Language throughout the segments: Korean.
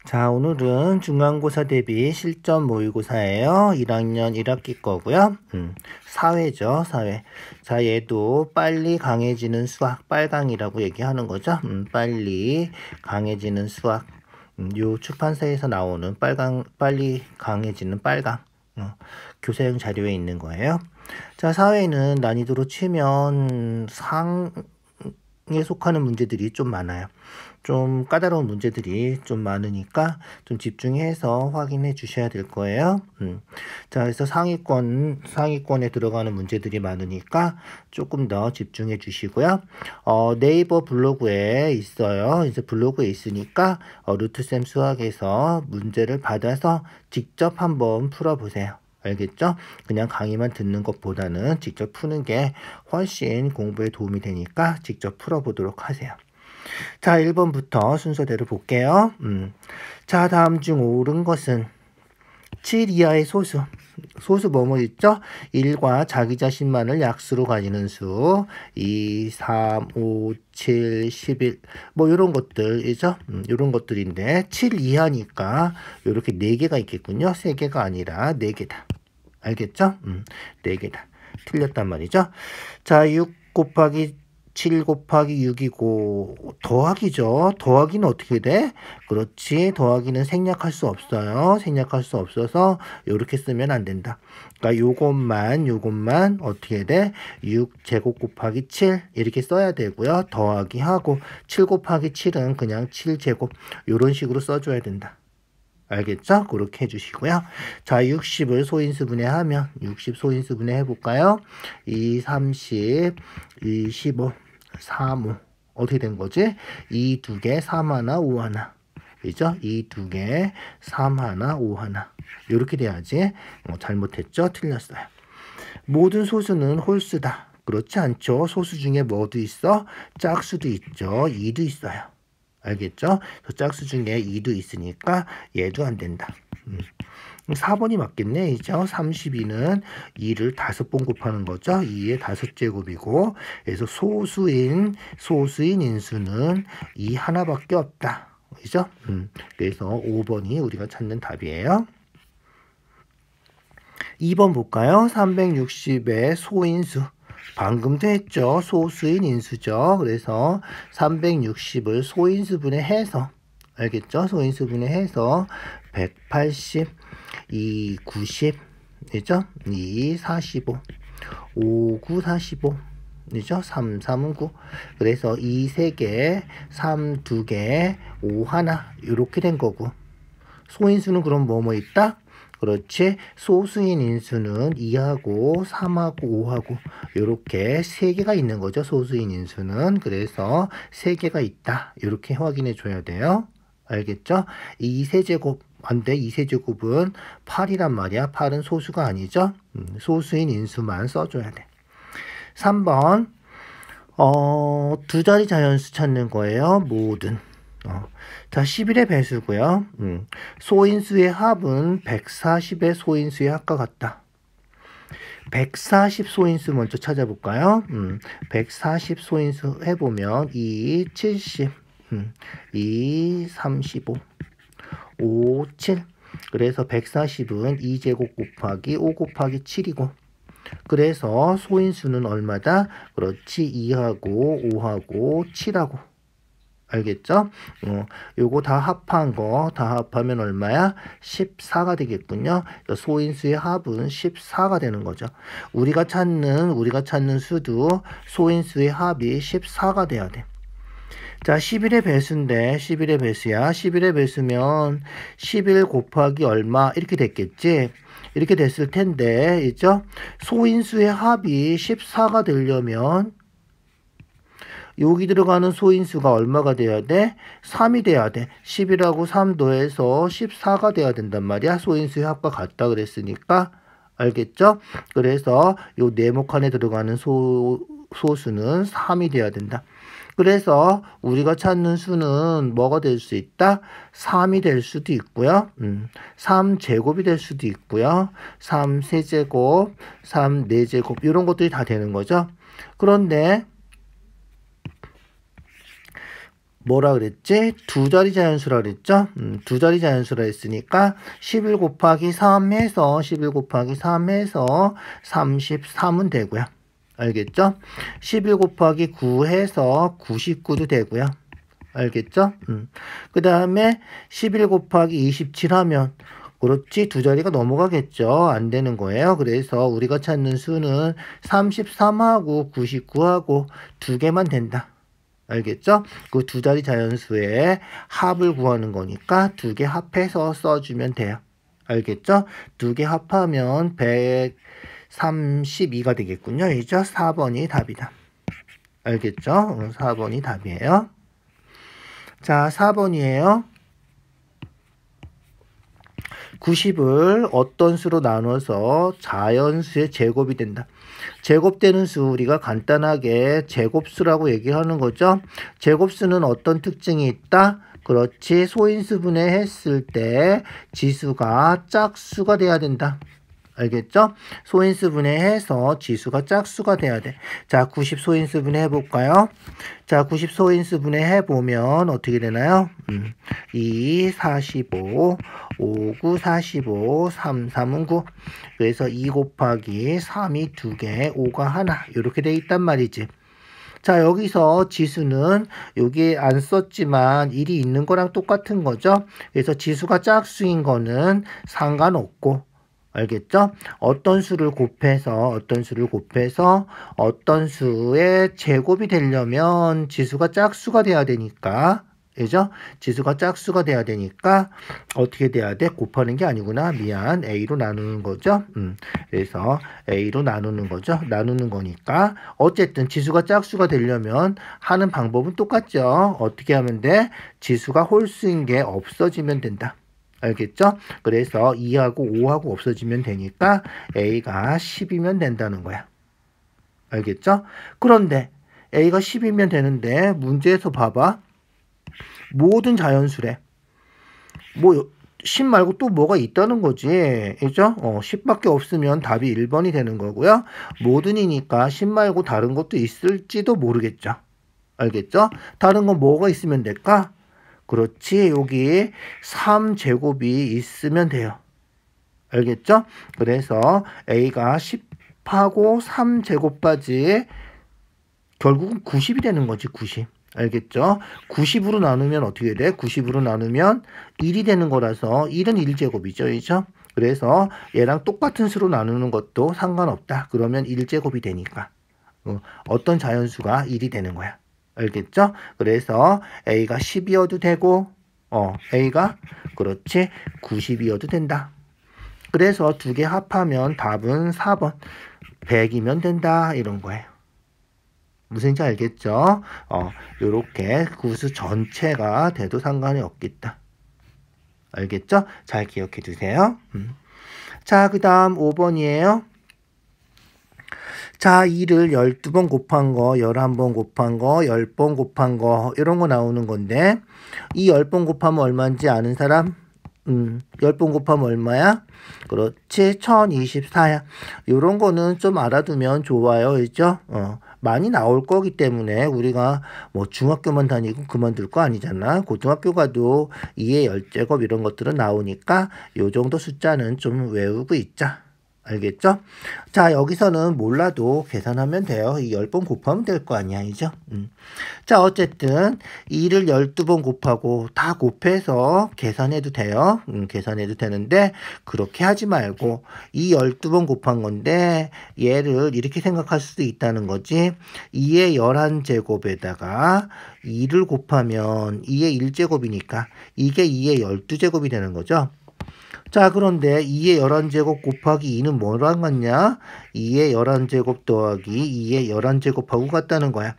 자, 오늘은 중간고사 대비 실전 모의고사예요. 1학년 1학기 거고요. 사회죠, 사회. 자, 얘도 빨리 강해지는 수학, 빨강이라고 얘기하는 거죠. 빨리 강해지는 수학. 요 출판사에서 나오는 빨리 강해지는 빨강. 교사용 자료에 있는 거예요. 자, 사회는 난이도로 치면 상에 속하는 문제들이 좀 많아요. 좀 까다로운 문제들이 좀 많으니까 좀 집중해서 확인해 주셔야 될 거예요. 자, 그래서 상위권에 들어가는 문제들이 많으니까 조금 더 집중해 주시고요. 네이버 블로그에 있어요. 이제 블로그에 있으니까 루트쌤 수학에서 문제를 받아서 직접 한번 풀어보세요. 알겠죠? 그냥 강의만 듣는 것보다는 직접 푸는 게 훨씬 공부에 도움이 되니까 직접 풀어보도록 하세요. 자, 1번부터 순서대로 볼게요. 자, 다음 중 옳은 것은 7 이하의 소수. 소수 뭐뭐 있죠? 1과 자기 자신만을 약수로 가지는 수. 2, 3, 5, 7, 11. 뭐 요런 것들이죠. 요런 것들인데 7 이하니까 요렇게 4개가 있겠군요. 3개가 아니라 4개다. 알겠죠? 4개다. 틀렸단 말이죠. 자, 6 곱하기 7 곱하기 6이고 더하기죠. 더하기는 어떻게 돼? 그렇지. 더하기는 생략할 수 없어요. 생략할 수 없어서 이렇게 쓰면 안 된다. 그러니까 요것만 어떻게 돼? 6 제곱 곱하기 7 이렇게 써야 되고요. 더하기 하고 7 곱하기 7은 그냥 7 제곱 이런 식으로 써줘야 된다. 알겠죠? 그렇게 해주시고요. 자, 60을 소인수분해하면 60 소인수분해 해볼까요? 2, 30, 2, 15, 3, 5 어떻게 된 거지? 2, 2개, 3 하나, 5 하나 그죠? 2, 2개, 3 하나, 5 하나 이렇게 돼야지. 잘못했죠? 틀렸어요. 모든 소수는 홀수다. 그렇지 않죠? 소수 중에 뭐도 있어? 짝수도 있죠. 2도 있어요. 알겠죠? 짝수 중에 2도 있으니까 얘도 안 된다. 4번이 맞겠네. 이죠? 32는 2를 5번 곱하는 거죠. 2의 5제곱이고 그래서 소수인 인수는 2 하나밖에 없다. 그죠? 그래서 5번이 우리가 찾는 답이에요. 2번 볼까요? 360의 소인수. 방금도 했죠. 소수인 인수죠. 그래서 360을 소인수분해 해서 알겠죠? 소인수분해 해서 180, 2, 90 그죠? 2, 45 5, 9, 45 그죠? 3, 3은 9 그래서 2, 3개 3, 2개 5 하나 이렇게 된 거고 소인수는 그럼 뭐뭐 있다? 그렇지. 소수인 인수는 2하고 3하고 5하고 이렇게 3개가 있는 거죠. 소수인 인수는. 그래서 3개가 있다. 이렇게 확인해 줘야 돼요. 알겠죠? 2세제곱 안 돼. 2세제곱은 8이란 말이야. 8은 소수가 아니죠. 소수인 인수만 써줘야 돼. 3번 두 자리 자연수 찾는 거예요. 모든. 자, 11의 배수고요. 소인수의 합은 140의 소인수의 합과 같다. 140 소인수 먼저 찾아볼까요? 140 소인수 해보면 2, 70, 2, 35, 5, 7. 그래서 140은 2제곱 곱하기 5 곱하기 7이고 그래서 소인수는 얼마다? 그렇지. 2하고 5하고 7하고 알겠죠? 요거 다 합하면 얼마야? 14가 되겠군요. 소인수의 합은 14가 되는 거죠. 우리가 찾는 수도 소인수의 합이 14가 돼야 돼. 자, 11의 배수인데 11의 배수야. 11의 배수면 11 곱하기 얼마 이렇게 됐겠지? 이렇게 됐을 텐데 있죠? 소인수의 합이 14가 되려면 여기 들어가는 소인수가 얼마가 돼야 돼? 3이 돼야 돼. 10이라고 3 더해서 14가 돼야 된단 말이야. 소인수의 합과 같다 그랬으니까. 알겠죠? 그래서 요 네모 칸에 들어가는 소수는 3이 돼야 된다. 그래서 우리가 찾는 수는 뭐가 될 수 있다? 3이 될 수도 있고요. 3제곱이 될 수도 있고요. 3세제곱, 3네제곱 이런 것들이 다 되는 거죠. 그런데 뭐라 그랬지? 두 자리 자연수라 그랬죠? 두 자리 자연수라 했으니까 11 곱하기 3 해서 11 곱하기 3 해서 33은 되고요. 알겠죠? 11 곱하기 9 해서 99도 되고요. 알겠죠? 그 다음에 11 곱하기 27 하면 그렇지 두 자리가 넘어가겠죠. 안 되는 거예요. 그래서 우리가 찾는 수는 33하고 99하고 두 개만 된다. 알겠죠? 그 두 자리 자연수의 합을 구하는 거니까 두 개 합해서 써주면 돼요. 알겠죠? 두 개 합하면 132가 되겠군요. 이죠? 4번이 답이다. 알겠죠? 4번이 답이에요. 자, 4번이에요. 90을 어떤 수로 나눠서 자연수의 제곱이 된다. 제곱되는 수 우리가 간단하게 제곱수라고 얘기하는 거죠. 제곱수는 어떤 특징이 있다? 그렇지. 소인수분해 했을 때 지수가 짝수가 돼야 된다. 알겠죠? 소인수분해 해서 지수가 짝수가 돼야 돼. 자, 90 소인수분해 해볼까요? 자, 90 소인수분해 해보면 어떻게 되나요? 2, 45, 5, 9, 45, 3, 3은 9. 그래서 2 곱하기 3이 2개, 5가 하나. 이렇게 돼 있단 말이지. 자, 여기서 지수는 여기 안 썼지만 1이 있는 거랑 똑같은 거죠. 그래서 지수가 짝수인 거는 상관없고, 알겠죠? 어떤 수를 곱해서 어떤 수의 제곱이 되려면 지수가 짝수가 돼야 되니까, 그죠? 지수가 짝수가 돼야 되니까 어떻게 돼야 돼? 곱하는 게 아니구나. 미안. A로 나누는 거죠. 그래서 A로 나누는 거죠. 나누는 거니까 어쨌든 지수가 짝수가 되려면 하는 방법은 똑같죠. 어떻게 하면 돼? 지수가 홀수인 게 없어지면 된다. 알겠죠? 그래서 2하고 5하고 없어지면 되니까 A가 10이면 된다는 거야. 알겠죠? 그런데 A가 10이면 되는데 문제에서 봐봐. 모든 자연수래. 뭐 10 말고 또 뭐가 있다는 거지. 그죠? 10밖에 없으면 답이 1번이 되는 거고요. 모든이니까 10 말고 다른 것도 있을지도 모르겠죠. 알겠죠? 다른 건 뭐가 있으면 될까? 그렇지. 여기 3제곱이 있으면 돼요. 알겠죠? 그래서 A가 10하고 3제곱까지 결국은 90이 되는 거지. 90. 알겠죠? 90으로 나누면 어떻게 돼? 90으로 나누면 1이 되는 거라서 1은 1제곱이죠. 그죠? 그래서 얘랑 똑같은 수로 나누는 것도 상관없다. 그러면 1제곱이 되니까. 어떤 자연수가 1이 되는 거야. 알겠죠? 그래서 A가 10이어도 되고 A가 그렇지 90이어도 된다. 그래서 두 개 합하면 답은 4번 100이면 된다 이런 거예요. 무슨지 알겠죠? 요렇게 구수 전체가 돼도 상관이 없겠다. 알겠죠? 잘 기억해 두세요. 자, 그 다음 5번이에요. 자, 2를 12번 곱한 거, 11번 곱한 거, 10번 곱한 거 이런 거 나오는 건데 이 10번 곱하면 얼마인지 아는 사람? 10번 곱하면 얼마야? 그렇지, 1024야. 요런 거는 좀 알아두면 좋아요. 그죠? 많이 나올 거기 때문에 우리가 뭐 중학교만 다니고 그만둘 거 아니잖아. 고등학교 가도 2의 10제곱 이런 것들은 나오니까 요 정도 숫자는 좀 외우고 있자. 알겠죠? 자, 여기서는 몰라도 계산하면 돼요. 이 10번 곱하면 될 거 아니야, 이죠? 자, 어쨌든 2를 12번 곱하고 다 곱해서 계산해도 돼요. 계산해도 되는데 그렇게 하지 말고 이 12번 곱한 건데 얘를 이렇게 생각할 수도 있다는 거지. 2의 11제곱에다가 2를 곱하면 2의 1제곱이니까 이게 2의 12제곱이 되는 거죠. 자, 그런데 2의 11제곱 곱하기 2는 뭐랑 같냐? 2의 11제곱 더하기 2의 11제곱하고 같다는 거야.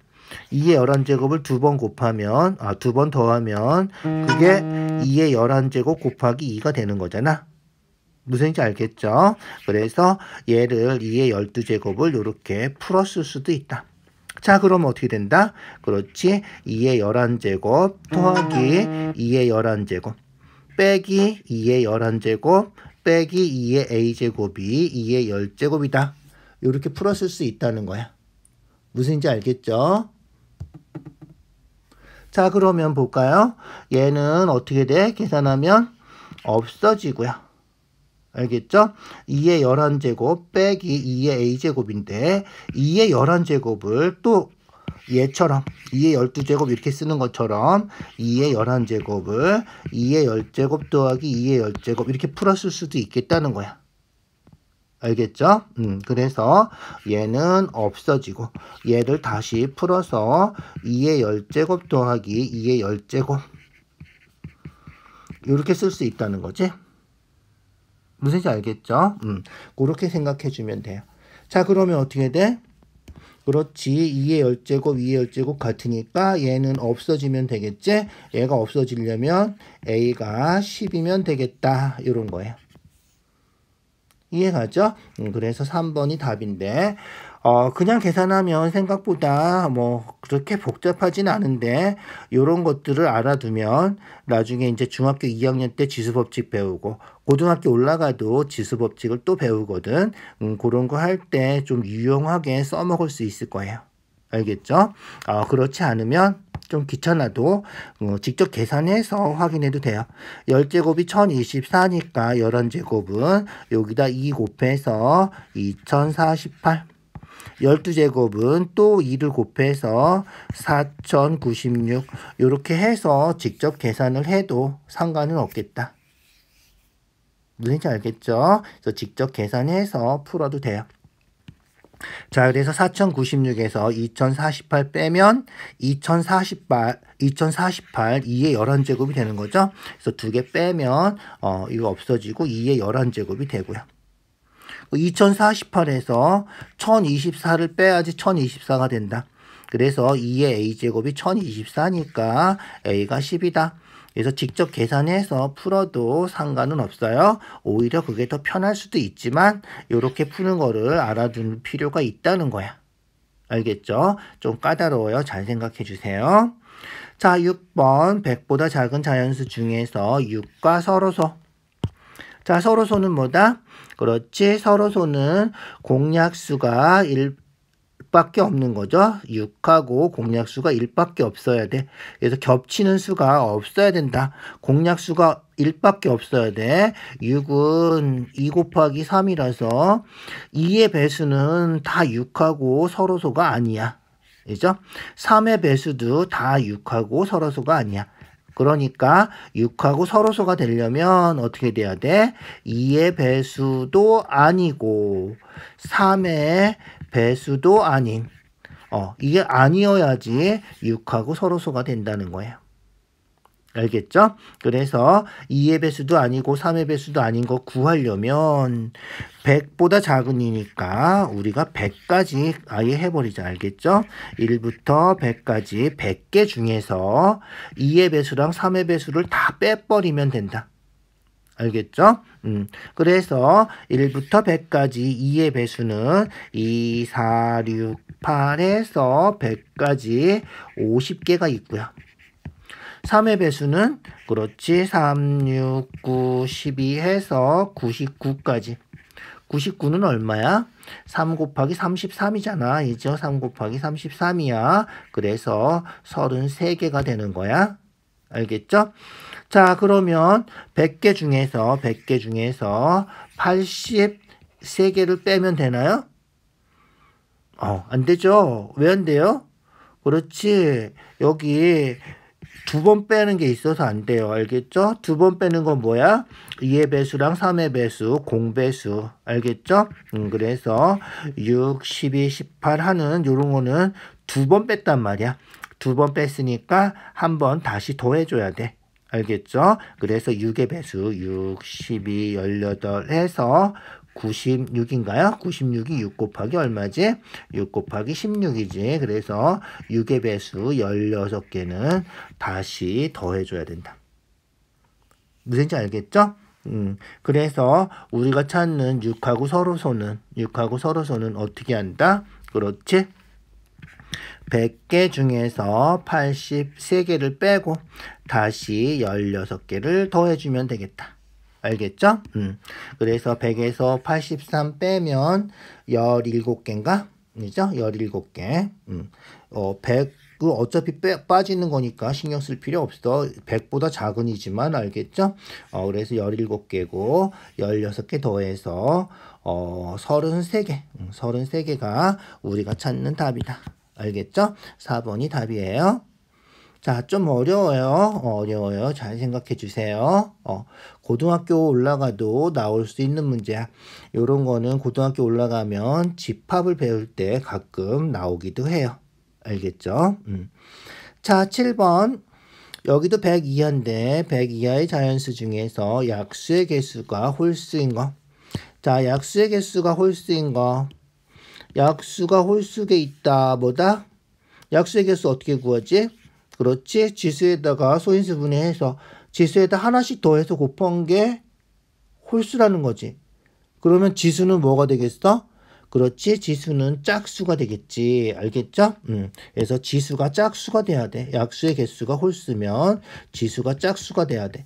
2의 11제곱을 두 번 곱하면, 두 번 더하면 그게 2의 11제곱 곱하기 2가 되는 거잖아. 무슨지 알겠죠? 그래서 얘를 2의 12제곱을 이렇게 풀었을 수도 있다. 자, 그럼 어떻게 된다? 그렇지. 2의 11제곱 더하기 2의 11제곱. 빼기 2의 11제곱 빼기 2의 a제곱이 2의 10제곱이다. 이렇게 풀었을 수 있다는 거야. 무슨지 알겠죠? 자, 그러면 볼까요? 얘는 어떻게 돼? 계산하면 없어지고요. 알겠죠? 2의 11제곱 빼기 2의 a제곱인데 2의 11제곱을 또 얘처럼 2의 12제곱 이렇게 쓰는 것처럼 2의 11제곱을 2의 10제곱 더하기 2의 10제곱 이렇게 풀었을 수도 있겠다는 거야. 알겠죠? 그래서 얘는 없어지고 얘를 다시 풀어서 2의 10제곱 더하기 2의 10제곱 이렇게 쓸 수 있다는 거지. 무슨 말인지 알겠죠? 그렇게 생각해 주면 돼요. 자, 그러면 어떻게 돼? 그렇지. 2의 10제곱, 2의 10제곱 같으니까 얘는 없어지면 되겠지? 얘가 없어지려면 a가 10이면 되겠다. 이런 거예요. 이해가죠? 그래서 3번이 답인데 그냥 계산하면 생각보다 뭐 그렇게 복잡하진 않은데 요런 것들을 알아두면 나중에 이제 중학교 2학년 때 지수법칙 배우고 고등학교 올라가도 지수법칙을 또 배우거든. 그런 거 할 때 좀 유용하게 써먹을 수 있을 거예요. 알겠죠? 그렇지 않으면 좀 귀찮아도 직접 계산해서 확인해도 돼요. 10제곱이 1024니까 11제곱은 여기다 2 곱해서 2048. 12제곱은 또 2를 곱해서 4096. 이렇게 해서 직접 계산을 해도 상관은 없겠다. 무슨지 알겠죠? 그래서 직접 계산해서 풀어도 돼요. 자, 그래서 4096에서 2048 빼면 2048 2의 11제곱이 되는 거죠. 그래서 2개 빼면 이거 없어지고 2의 11제곱이 되고요. 2048에서 1024를 빼야지 1024가 된다. 그래서 2의 a제곱이 1024니까 a가 10이다. 그래서 직접 계산해서 풀어도 상관은 없어요. 오히려 그게 더 편할 수도 있지만 이렇게 푸는 거를 알아둘 필요가 있다는 거야. 알겠죠? 좀 까다로워요. 잘 생각해 주세요. 자, 6번 100보다 작은 자연수 중에서 6과 서로소. 자, 서로소는 뭐다? 그렇지. 서로소는 공약수가 1밖에 없는 거죠. 6하고 공약수가 1밖에 없어야 돼. 그래서 겹치는 수가 없어야 된다. 공약수가 1밖에 없어야 돼. 6은 2 곱하기 3이라서 2의 배수는 다 6하고 서로소가 아니야. 그죠? 3의 배수도 다 6하고 서로소가 아니야. 그러니까 6하고 서로소가 되려면 어떻게 돼야 돼? 2의 배수도 아니고 3의 배수도 아닌 이게 아니어야지 6하고 서로소가 된다는 거예요. 알겠죠? 그래서 2의 배수도 아니고 3의 배수도 아닌 거 구하려면 100보다 작으니까 우리가 100까지 아예 해버리자. 알겠죠? 1부터 100까지 100개 중에서 2의 배수랑 3의 배수를 다 빼버리면 된다. 알겠죠? 그래서 1부터 100까지 2의 배수는 2, 4, 6, 8에서 100까지 50개가 있고요. 3의 배수는 그렇지 3, 6, 9, 12 해서 99까지. 99는 얼마야? 3 곱하기 33이잖아. 이죠? 3 곱하기 33이야. 그래서 33개가 되는 거야. 알겠죠? 자, 그러면 100개 중에서 83개를 빼면 되나요? 안 되죠. 왜 안 돼요? 그렇지. 여기 2번 빼는 게 있어서 안 돼요. 알겠죠? 2번 빼는 건 뭐야? 2의 배수랑 3의 배수, 공배수. 알겠죠? 그래서 6, 12, 18 하는 요런 거는 2번 뺐단 말이야. 2번 뺐으니까 한 번 다시 더해줘야 돼. 알겠죠? 그래서 6의 배수, 6, 12, 18 해서 96인가요? 96이 6 곱하기 얼마지? 6 곱하기 16이지. 그래서 6의 배수 16개는 다시 더해줘야 된다. 무슨지 알겠죠? 그래서 우리가 찾는 6하고 서로소는 어떻게 한다? 그렇지? 100개 중에서 83개를 빼고 다시 16개를 더해주면 되겠다. 알겠죠? 그래서 100에서 83 빼면 17개인가? 그죠? 17개. 100은 그 어차피 빠지는 거니까 신경 쓸 필요 없어. 100보다 작은 이지만 알겠죠? 그래서 17개고 16개 더해서 33개. 33개가 우리가 찾는 답이다. 알겠죠? 4번이 답이에요. 자, 좀 어려워요. 어려워요. 잘 생각해 주세요. 고등학교 올라가도 나올 수 있는 문제야. 요런 거는 고등학교 올라가면 집합을 배울 때 가끔 나오기도 해요. 알겠죠? 자, 7번. 여기도 100 이하인데 100 이하의 자연수 중에서 약수의 개수가 홀수인 거. 자, 약수의 개수가 홀수인 거. 약수가 홀수에 있다. 뭐다? 약수의 개수 어떻게 구하지? 그렇지. 지수에다가 소인수 분해해서 지수에다 하나씩 더해서 곱한 게 홀수라는 거지. 그러면 지수는 뭐가 되겠어? 그렇지. 지수는 짝수가 되겠지. 알겠죠? 그래서 지수가 짝수가 돼야 돼. 약수의 개수가 홀수면 지수가 짝수가 돼야 돼.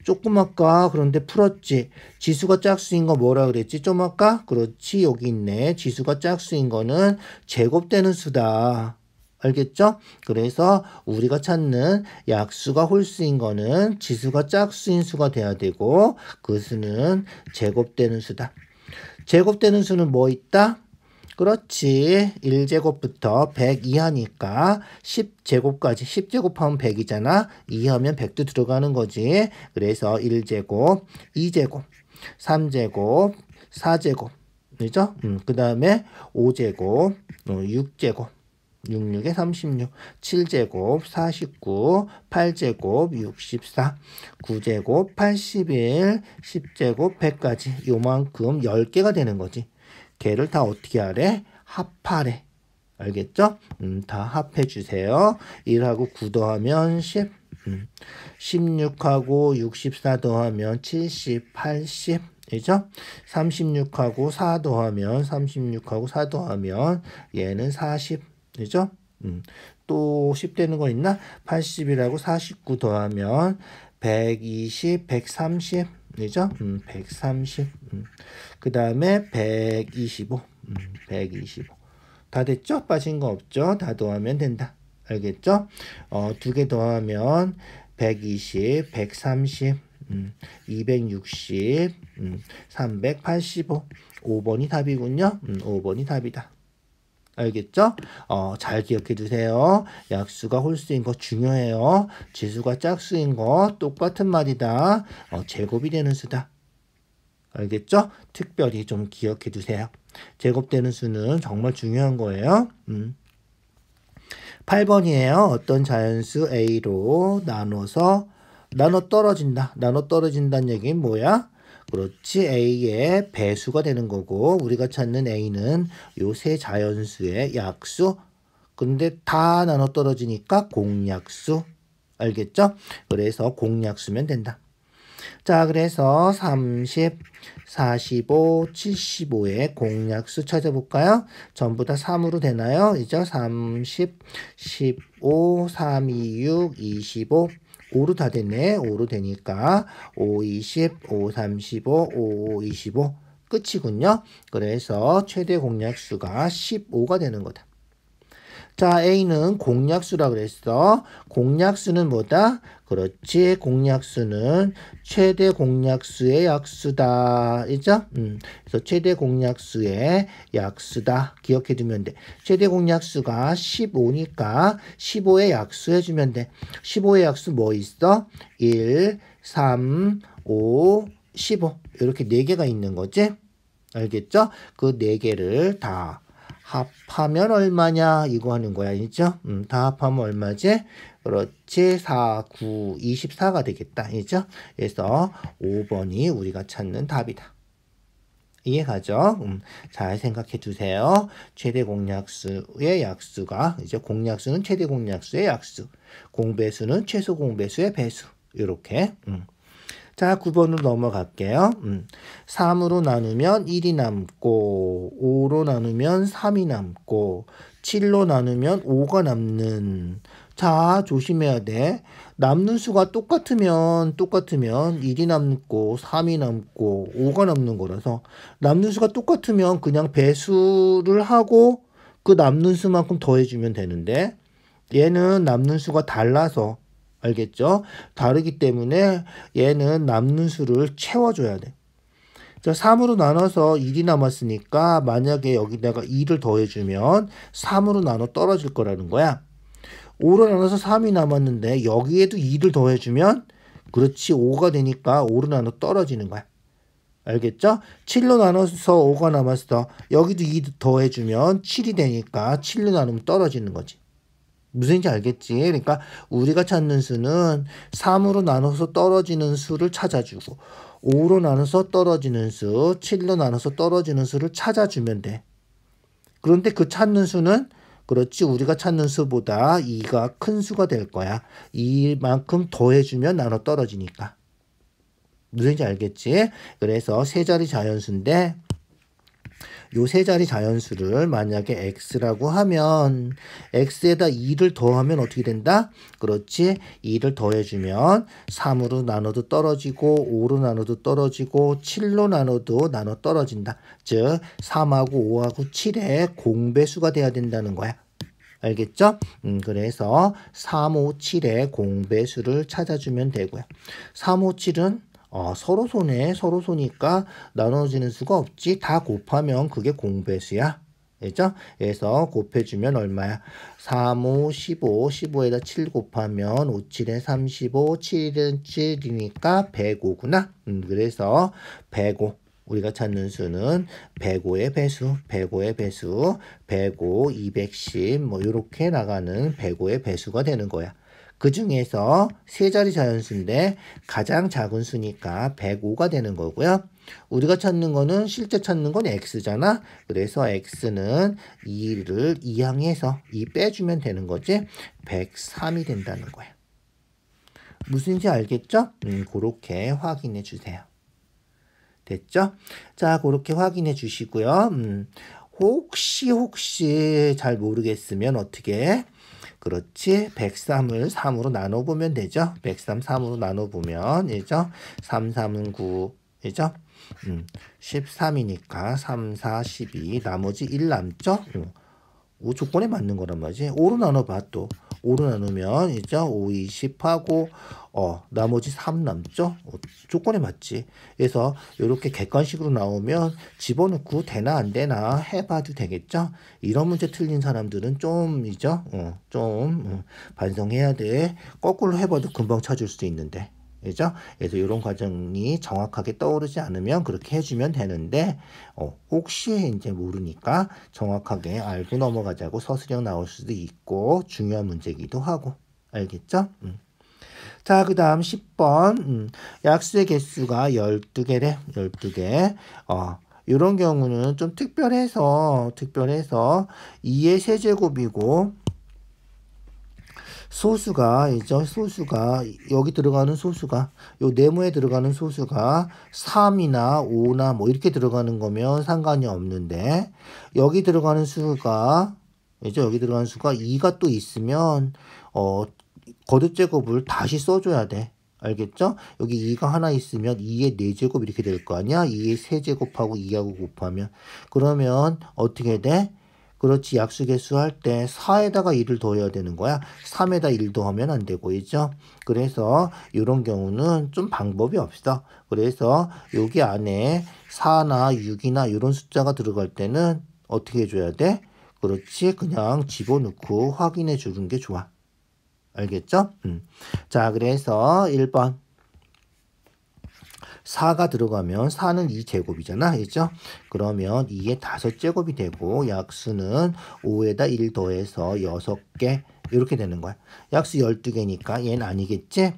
조금 아까 그런데 풀었지. 지수가 짝수인 거 뭐라 그랬지? 좀 아까? 그렇지. 여기 있네. 지수가 짝수인 거는 제곱되는 수다. 알겠죠? 그래서 우리가 찾는 약수가 홀수인 거는 지수가 짝수인 수가 돼야 되고 그 수는 제곱되는 수다. 제곱되는 수는 뭐 있다? 그렇지. 1제곱부터 100 이하니까 10제곱까지 10제곱하면 100이잖아. 이하면 100도 들어가는 거지. 그래서 1제곱, 2제곱, 3제곱, 4제곱. 그죠? 그 다음에 5제곱, 6제곱. 66에 36, 7제곱 49, 8제곱 64, 9제곱 81, 10제곱 100까지 요만큼 10개가 되는 거지. 걔를 다 어떻게 하래? 합하래. 알겠죠? 다 합해 주세요. 1하고 9 더하면 10, 16하고 64 더하면 70, 80, 그죠? 36하고 4 더하면 36하고 4 더하면 얘는 40. 그죠? 또 10 되는 거 있나? 80이라고 49 더하면 120, 130. 그죠? 130. 그 다음에 125. 125. 다 됐죠? 빠진 거 없죠? 다 더하면 된다. 알겠죠? 2개 더하면 120, 130, 260, 385. 5번이 답이군요. 5번이 답이다. 알겠죠? 잘 기억해 두세요. 약수가 홀수인 거 중요해요. 지수가 짝수인 거 똑같은 말이다. 제곱이 되는 수다. 알겠죠? 특별히 좀 기억해 두세요. 제곱되는 수는 정말 중요한 거예요. 8번이에요. 어떤 자연수 A로 나눠 떨어진다. 나눠 떨어진다는 얘기는 뭐야? 그렇지. A의 배수가 되는 거고 우리가 찾는 A는 요 세 자연수의 약수. 근데 다 나눠 떨어지니까 공약수. 알겠죠? 그래서 공약수면 된다. 자, 그래서 30, 45, 75의 공약수 찾아볼까요? 전부 다 3으로 되나요? 이죠? 30, 15, 3, 2, 6, 25. 5로 다 됐네. 5로 되니까 5, 20, 5, 35, 5, 25 끝이군요. 그래서 최대 공약수가 15가 되는 거다. 자, A는 공약수라 그랬어. 공약수는 뭐다? 그렇지. 공약수는 최대 공약수의 약수다. 그죠? 그래서 최대 공약수의 약수다. 기억해 두면 돼. 최대 공약수가 15니까 15의 약수 해주면 돼. 15의 약수 뭐 있어? 1, 3, 5, 15. 이렇게 4개가 있는 거지? 알겠죠? 그 4개를 다 합하면 얼마냐 이거 하는 거야. 있죠? 다 합하면 얼마지? 그렇지. 4, 9, 24가 되겠다. 있죠? 그래서 5번이 우리가 찾는 답이다. 이해가죠? 잘 생각해 두세요. 최대 공약수의 약수가 이제 공약수는 최대 공약수의 약수, 공배수는 최소 공배수의 배수. 이렇게. 자, 9번으로 넘어갈게요. 3으로 나누면 1이 남고 5로 나누면 3이 남고 7로 나누면 5가 남는. 자, 조심해야 돼. 남는 수가 똑같으면 1이 남고 3이 남고 5가 남는 거라서 남는 수가 똑같으면 그냥 배수를 하고 그 남는 수만큼 더해주면 되는데 얘는 남는 수가 달라서 알겠죠? 다르기 때문에 얘는 남는 수를 채워줘야 돼. 자, 3으로 나눠서 1이 남았으니까 만약에 여기다가 2를 더해주면 3으로 나눠 떨어질 거라는 거야. 5로 나눠서 3이 남았는데 여기에도 2를 더해주면 그렇지 5가 되니까 5로 나눠 떨어지는 거야. 알겠죠? 7로 나눠서 5가 남았어. 여기도 2 더해주면 7이 되니까 7로 나누면 떨어지는 거지. 무슨인지 알겠지? 그러니까 우리가 찾는 수는 3으로 나눠서 떨어지는 수를 찾아주고 5로 나눠서 떨어지는 수, 7로 나눠서 떨어지는 수를 찾아주면 돼. 그런데 그 찾는 수는 그렇지 우리가 찾는 수보다 2가 큰 수가 될 거야. 이만큼 더해주면 나눠 떨어지니까. 무슨인지 알겠지? 그래서 세 자리 자연수인데 요 세 자리 자연수를 만약에 x라고 하면 x에다 2를 더하면 어떻게 된다? 그렇지 2를 더해주면 3으로 나눠도 떨어지고 5로 나눠도 떨어지고 7로 나눠도 나눠 떨어진다. 즉 3하고 5하고 7의 공배수가 돼야 된다는 거야. 알겠죠? 그래서 3, 5, 7의 공배수를 찾아주면 되고요. 3, 5, 7은 서로 소니까 나눠지는 수가 없지. 다 곱하면 그게 공배수야. 알죠? 그래서 곱해주면 얼마야? 3, 5, 15, 15에다 7 곱하면 5, 7에 35, 7은 7이니까 105구나. 그래서 105. 우리가 찾는 수는 105의 배수, 105의 배수, 105, 210, 뭐, 요렇게 나가는 105의 배수가 되는 거야. 그 중에서 세 자리 자연수인데 가장 작은 수니까 105가 되는 거고요. 우리가 찾는 거는 실제 찾는 건 x잖아. 그래서 x는 2를 2항해서 2 빼주면 되는 거지. 103이 된다는 거야. 무슨지 알겠죠? 그렇게 확인해 주세요. 됐죠? 자, 그렇게 확인해 주시고요. 혹시 잘 모르겠으면 어떻게 그렇지. 103을 3으로 나눠보면 되죠. 103, 3으로 나눠보면, 되죠? 3, 3은 9, 되죠? 13이니까 3, 4, 12, 나머지 1 남죠? 5 조건에 맞는 거란 말이지. 5로 나눠봐, 또. 5로 나누면, 이죠? 5, 20하고, 나머지 3 남죠? 조건에 맞지. 그래서, 이렇게 객관식으로 나오면 집어넣고 되나 안 되나 해봐도 되겠죠? 이런 문제 틀린 사람들은 좀이죠? 반성해야 돼. 거꾸로 해봐도 금방 찾을 수 있는데. 그죠? 그래서 이런 과정이 정확하게 떠오르지 않으면 그렇게 해주면 되는데, 혹시 이제 모르니까 정확하게 알고 넘어가자고 서술형 나올 수도 있고, 중요한 문제기도 하고. 알겠죠? 자, 그 다음 10번. 약수의 개수가 12개래. 12개. 이런 경우는 좀 특별해서 2의 세제곱이고, 소수가 여기 들어가는 소수가 요 네모에 들어가는 소수가 3이나 5나 뭐 이렇게 들어가는 거면 상관이 없는데 여기 들어가는 수가 여기 들어가는 수가 2가 또 있으면 거듭제곱을 다시 써줘야 돼. 알겠죠? 여기 2가 하나 있으면 2의 4제곱 이렇게 될 거 아니야? 2의 세제곱하고 2하고 곱하면 그러면 어떻게 돼? 그렇지. 약수개수 할 때 4에다가 1을 더해야 되는 거야. 3에다 1 더하면 안 되고 있죠. 그래서 이런 경우는 좀 방법이 없어. 그래서 여기 안에 4나 6이나 이런 숫자가 들어갈 때는 어떻게 해줘야 돼? 그렇지. 그냥 집어넣고 확인해 주는 게 좋아. 알겠죠? 자, 그래서 1번. 4가 들어가면 4는 2제곱이잖아. 그죠? 그러면 2의 5제곱이 되고 약수는 5에다 1 더해서 6개 이렇게 되는 거야. 약수 12개니까 얘는 아니겠지?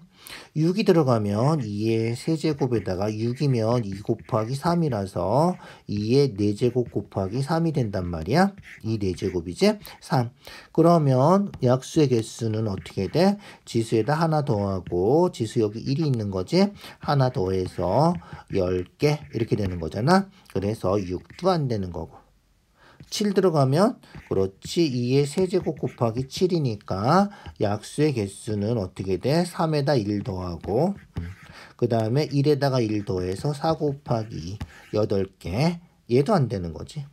6이 들어가면 2의 세제곱에다가 6이면 2 곱하기 3이라서 2의 4제곱 곱하기 3이 된단 말이야. 2 4제곱이지? 3. 그러면 약수의 개수는 어떻게 돼? 지수에다 하나 더하고 지수 여기 1이 있는 거지? 하나 더해서 10개 이렇게 되는 거잖아. 그래서 6도 안 되는 거고. 7 들어가면 그렇지 2의 세제곱 곱하기 7이니까 약수의 개수는 어떻게 돼? 3에다 1 더하고 그 다음에 1에다가 1 더해서 4 곱하기 8개 얘도 안 되는 거지.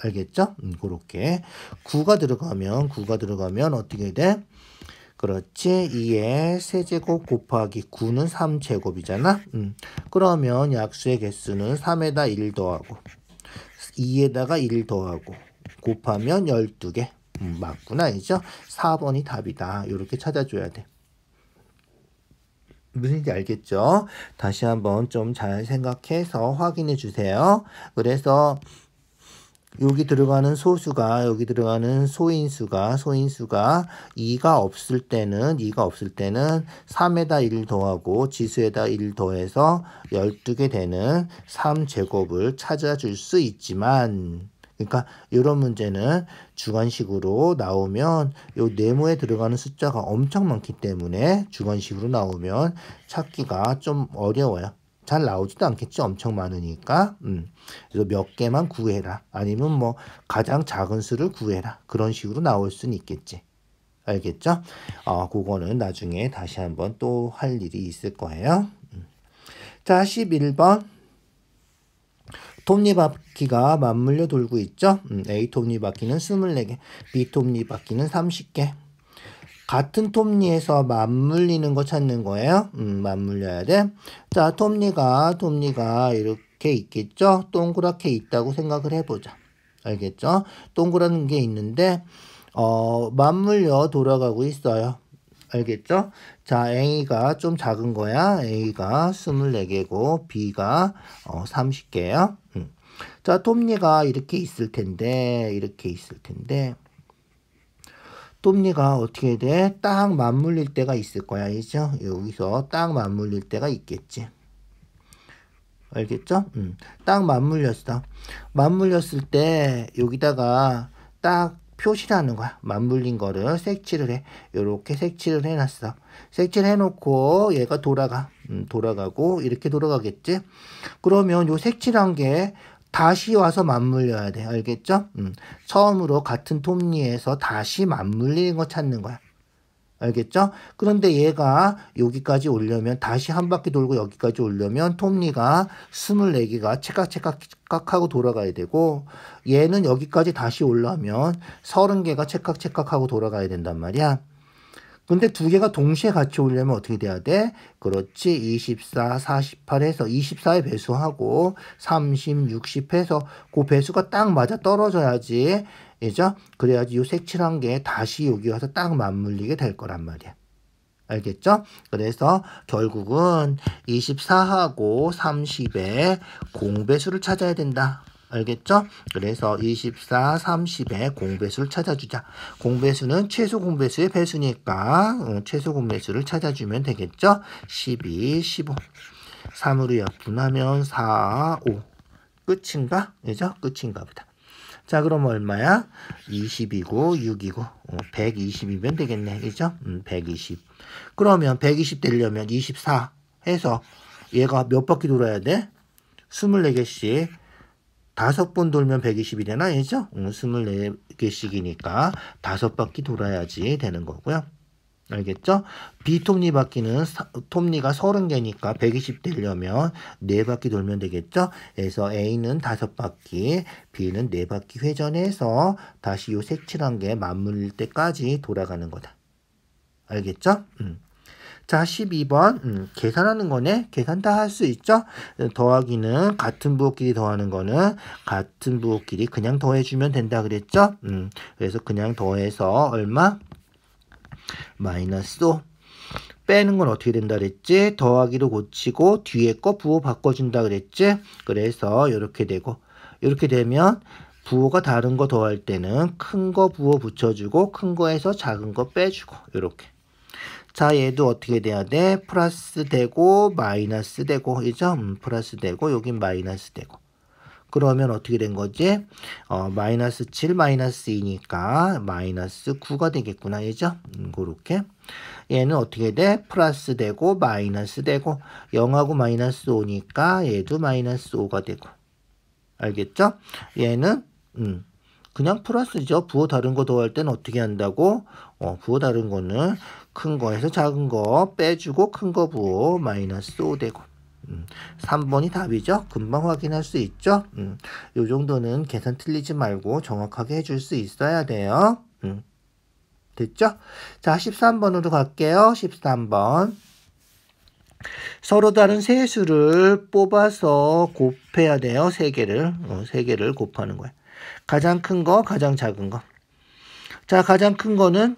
알겠죠? 그렇게 9가 들어가면 어떻게 돼? 그렇지. 2의 세제곱 곱하기 9는 3제곱이잖아. 그러면 약수의 개수는 3에다 1 더하고 2에다가 1 더하고 곱하면 12개. 맞구나. 알죠? 4번이 답이다. 이렇게 찾아줘야 돼. 무슨 얘기인지 알겠죠? 다시 한번 좀 잘 생각해서 확인해 주세요. 그래서 여기 들어가는 소인수가 2가 없을 때는 3에다 1 더하고 지수에다 1 더해서 12개 되는 3제곱을 찾아줄 수 있지만, 그러니까 이런 문제는 주관식으로 나오면 요 네모에 들어가는 숫자가 엄청 많기 때문에 주관식으로 나오면 찾기가 좀 어려워요. 잘 나오지도 않겠죠. 엄청 많으니까. 그래서 몇 개만 구해라. 아니면 뭐 가장 작은 수를 구해라. 그런 식으로 나올 수는 있겠지. 알겠죠? 그거는 나중에 다시 한번 또 할 일이 있을 거예요. 자, 11번. 톱니바퀴가 맞물려 돌고 있죠. A 톱니바퀴는 24개, B 톱니바퀴는 30개. 같은 톱니에서 맞물리는 거 찾는 거예요. 맞물려야 돼. 자, 톱니가 이렇게 있겠죠. 동그랗게 있다고 생각을 해보자. 알겠죠? 동그란 게 있는데 맞물려 돌아가고 있어요. 알겠죠? 자, A가 좀 작은 거야. A가 24개고 B가 30개예요. 자, 톱니가 이렇게 있을 텐데 톱니가 어떻게 돼? 딱 맞물릴 때가 있을 거야. 알죠? 여기서 딱 맞물릴 때가 있겠지. 알겠죠? 딱 맞물렸어. 맞물렸을 때 여기다가 딱 표시를 하는 거야. 맞물린 거를 색칠을 해. 요렇게 색칠을 해놨어. 색칠을 해놓고 얘가 돌아가고 이렇게 돌아가겠지? 그러면 요 색칠한 게 다시 와서 맞물려야 돼. 알겠죠? 처음으로 같은 톱니에서 다시 맞물리는 거 찾는 거야. 알겠죠? 그런데 얘가 여기까지 오려면 다시 한 바퀴 돌고 여기까지 오려면 톱니가 24개가 찰칵찰칵하고 돌아가야 되고, 얘는 여기까지 다시 오려면 30개가 찰칵찰칵하고 돌아가야 된단 말이야. 근데 두 개가 동시에 같이 오려면 어떻게 돼야 돼? 그렇지. 24, 48 해서 24에 배수하고 30, 60 해서 그 배수가 딱 맞아 떨어져야지. 그죠? 그래야지 요 색칠한 게 다시 여기 와서 딱 맞물리게 될 거란 말이야. 알겠죠? 그래서 결국은 24하고 30의 공배수를 찾아야 된다. 알겠죠? 그래서 24, 30의 공배수를 찾아주자. 공배수는 최소 공배수의 배수니까 최소 공배수를 찾아주면 되겠죠? 12, 15. 3으로 약분하면 4, 5. 끝인가? 그죠? 끝인가 보다. 자, 그럼 얼마야? 20이고 6이고 120이면 되겠네. 그죠? 120. 그러면 120 되려면 24 해서 얘가 몇 바퀴 돌아야 돼? 24개씩 5번 돌면 120이 되나? 그죠? 24개씩이니까 5바퀴 돌아야지 되는 거고요. 알겠죠? B 톱니바퀴는 톱니가 30개니까 120 되려면 4바퀴 돌면 되겠죠? 그래서 A는 5바퀴, B는 4바퀴 회전해서 다시 요 색칠한 게 맞물릴 때까지 돌아가는 거다. 알겠죠? 자, 12번 계산하는 거네. 계산 다 할 수 있죠? 더하기는 같은 부호끼리 더하는 거는 같은 부호끼리 그냥 더해주면 된다 그랬죠? 그래서 그냥 더해서 얼마? 마이너스 5. 빼는 건 어떻게 된다 그랬지? 더하기로 고치고 뒤에 거 부호 바꿔준다 그랬지? 그래서 이렇게 되고, 이렇게 되면 부호가 다른 거 더할 때는 큰 거 부호 붙여주고 큰 거에서 작은 거 빼주고 이렇게. 자, 얘도 어떻게 돼야 돼? 플러스 되고 마이너스 되고, 그죠? 플러스 되고 여긴 마이너스 되고. 그러면 어떻게 된 거지? 마이너스 7, 마이너스 2니까 마이너스 9가 되겠구나. 그죠? 그렇게. 얘는 어떻게 돼? 플러스 되고 마이너스 되고 0하고 마이너스 5니까 얘도 마이너스 5가 되고. 알겠죠? 얘는 그냥 플러스죠. 부호 다른 거 더할 때는 어떻게 한다고? 부호 다른 거는 큰 거에서 작은 거 빼주고 큰 거 부호 마이너스 5 되고. 3번이 답이죠. 금방 확인할 수 있죠. 요 정도는 계산 틀리지 말고 정확하게 해줄 수 있어야 돼요. 됐죠? 자, 13번으로 갈게요. 13번. 서로 다른 세 수를 뽑아서 곱해야 돼요. 세 개를. 세 개를 곱하는 거야. 가장 큰 거, 가장 작은 거. 자, 가장 큰 거는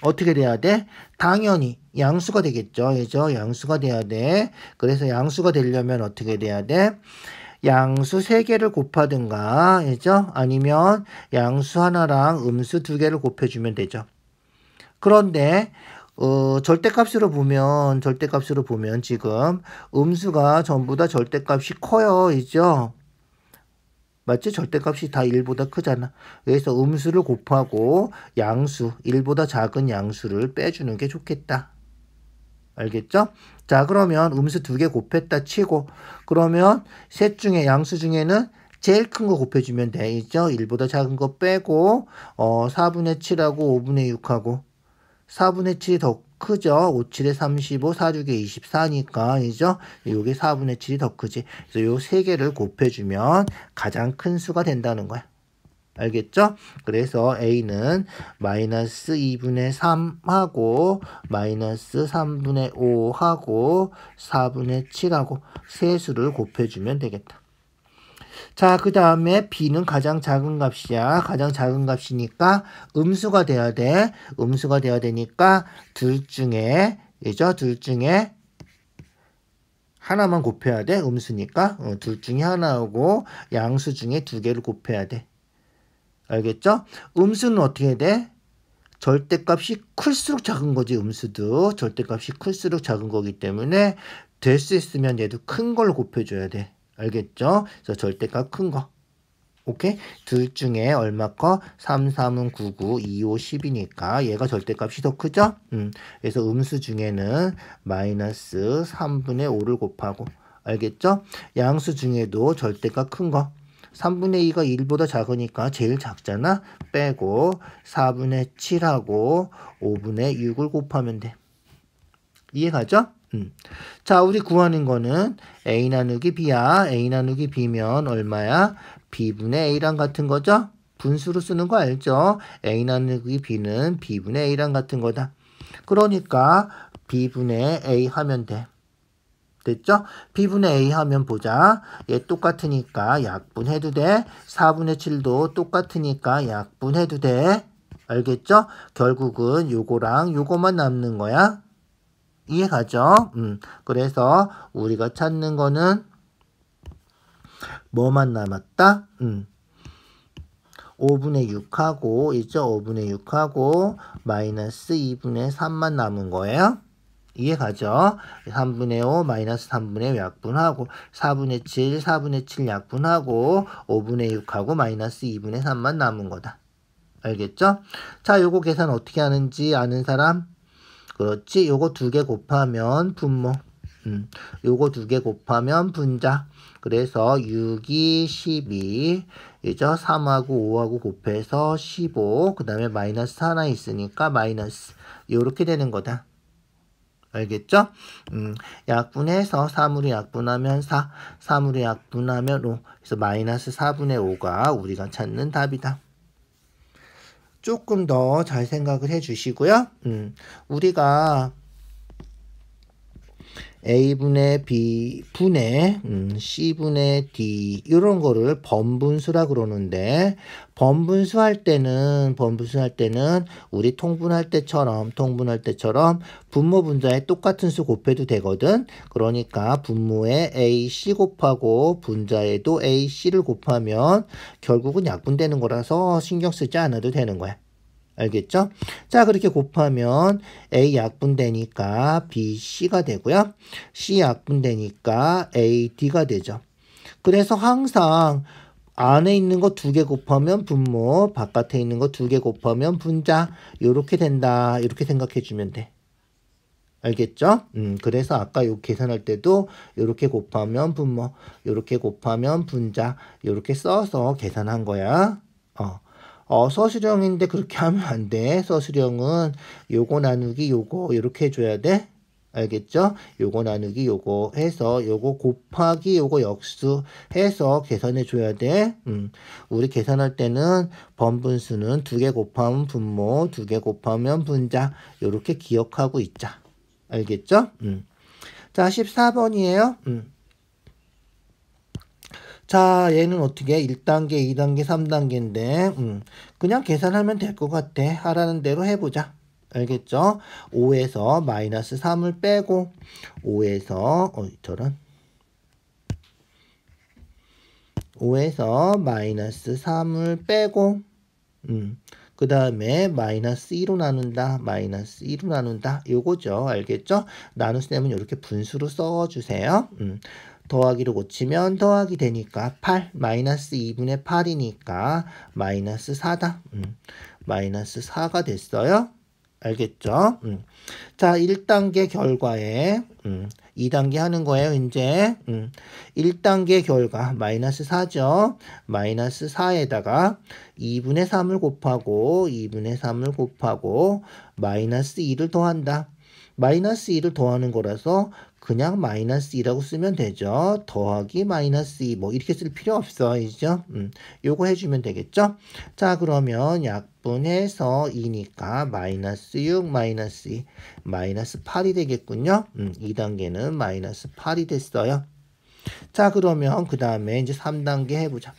어떻게 돼야 돼? 당연히 양수가 되겠죠. 그죠? 양수가 돼야 돼. 그래서 양수가 되려면 어떻게 돼야 돼? 양수 3개를 곱하든가, 그죠? 아니면 양수 하나랑 음수 2개를 곱해주면 되죠. 그런데 절대값으로 보면 지금 음수가 전부 다 절대값이 커요. 그죠? 맞지? 절대값이 다 1보다 크잖아. 그래서 음수를 곱하고 양수, 1보다 작은 양수를 빼주는 게 좋겠다. 알겠죠? 자, 그러면 음수 2개 곱했다 치고, 그러면 셋 중에, 양수 중에는 제일 큰 거 곱해주면 되죠? 1보다 작은 거 빼고, 4분의 7하고 5분의 6하고, 4분의 7이 더 크죠? 5, 7에 35, 4, 6에 24니까, 이죠? 요게 4분의 7이 더 크지. 그래서 요 세 개를 곱해주면 가장 큰 수가 된다는 거야. 알겠죠? 그래서 A는 마이너스 2분의 3하고, 마이너스 3분의 5하고, 4분의 7하고, 세 수를 곱해주면 되겠다. 자, 그 다음에 B는 가장 작은 값이야. 가장 작은 값이니까 음수가 돼야 돼. 음수가 돼야 되니까 둘 중에, 그죠? 둘 중에 하나만 곱해야 돼. 음수니까. 둘 중에 하나하고 양수 중에 2개를 곱해야 돼. 알겠죠? 음수는 어떻게 돼? 절대값이 클수록 작은 거지. 음수도 절대값이 클수록 작은 거기 때문에 될 수 있으면 얘도 큰 걸 곱해줘야 돼. 알겠죠? 그래서 절대값 큰 거. 오케이? 둘 중에 얼마 커? 3, 3은 9, 9, 2, 5, 10이니까 얘가 절대값이 더 크죠? 그래서 음수 중에는 마이너스 3분의 5를 곱하고, 알겠죠? 양수 중에도 절대값 큰 거. 3분의 2가 1보다 작으니까 제일 작잖아? 빼고 4분의 7하고 5분의 6을 곱하면 돼. 이해가죠? 자, 우리 구하는 거는 A 나누기 B야. A 나누기 B면 얼마야? B분의 A랑 같은 거죠? 분수로 쓰는 거 알죠? A 나누기 B는 B분의 A랑 같은 거다. 그러니까 B분의 A 하면 돼. 됐죠? B분의 A 하면 보자. 얘 똑같으니까 약분해도 돼. 4분의 7도 똑같으니까 약분해도 돼. 알겠죠? 결국은 요거랑 요거만 남는 거야. 이해가죠? 그래서 우리가 찾는 거는 뭐만 남았다? 5분의 6하고 있죠? 5분의 6하고 마이너스 2분의 3만 남은 거예요. 이해가죠? 3분의 5 마이너스 3분의 5 약분하고 4분의 7 4분의 7 약분하고 5분의 6하고 마이너스 2분의 3만 남은 거다. 알겠죠? 자, 요거 계산 어떻게 하는지 아는 사람? 그렇지. 요거 2개 곱하면 분모. 요거 2개 곱하면 분자. 그래서 6이 12. 이죠? 3하고 5하고 곱해서 15. 그 다음에 마이너스 하나 있으니까 마이너스. 요렇게 되는 거다. 알겠죠? 약분해서 3으로 약분하면 4. 3으로 약분하면 5. 그래서 마이너스 4분의 5가 우리가 찾는 답이다. 조금 더 잘 생각을 해 주시고요. 우리가 A분의 B분의 C분의 D 이런 거를 번분수라 그러는데 번분수 할 때는 우리 통분할 때처럼 분모 분자에 똑같은 수 곱해도 되거든. 그러니까 분모에 AC 곱하고 분자에도 AC를 곱하면 결국은 약분되는 거라서 신경 쓰지 않아도 되는 거야. 알겠죠? 자, 그렇게 곱하면 A 약분되니까 BC가 되고요. C 약분되니까 AD가 되죠. 그래서 항상 안에 있는 거 2개 곱하면 분모, 바깥에 있는 거 2개 곱하면 분자, 요렇게 된다. 이렇게 생각해 주면 돼. 알겠죠? 그래서 아까 요 계산할 때도 요렇게 곱하면 분모, 요렇게 곱하면 분자, 요렇게 써서 계산한 거야. 서술형인데 그렇게 하면 안 돼. 서술형은 요거 나누기 요거 이렇게 해줘야 돼. 알겠죠? 요거 나누기 요거 해서 요거 곱하기 요거 역수 해서 계산해 줘야 돼. 우리 계산할 때는 번분수는 2개 곱하면 분모, 2개 곱하면 분자 요렇게 기억하고 있자. 알겠죠? 자, 14번이에요. 자, 얘는 어떻게 1단계, 2단계, 3단계인데 그냥 계산하면 될 것 같아. 하라는 대로 해보자. 알겠죠? 5에서 마이너스 3을 빼고 5에서 저런 5에서 마이너스 3을 빼고 그 다음에 마이너스 2로 나눈다. 마이너스 2로 나눈다. 요거죠. 알겠죠? 나눗셈은 이렇게 분수로 써주세요. 더하기로 고치면 더하기 되니까 8 마이너스 2분의 8이니까 마이너스 4다. 마이너스 4가 됐어요. 알겠죠? 자, 1단계 결과에 2단계 하는 거예요. 이제 1단계 결과 마이너스 4죠. 마이너스 4에다가 2분의 3을 곱하고 2분의 3을 곱하고 마이너스 2를 더한다. 마이너스 2를 더하는 거라서 그냥 마이너스 2라고 쓰면 되죠. 더하기 마이너스 2 뭐 이렇게 쓸 필요 없어. 이죠? 요거 해주면 되겠죠? 자, 그러면 약분해서 2니까 마이너스 6 마이너스 2 마이너스 8이 되겠군요. 2단계는 마이너스 8이 됐어요. 자, 그러면 그 다음에 이제 3단계 해보자.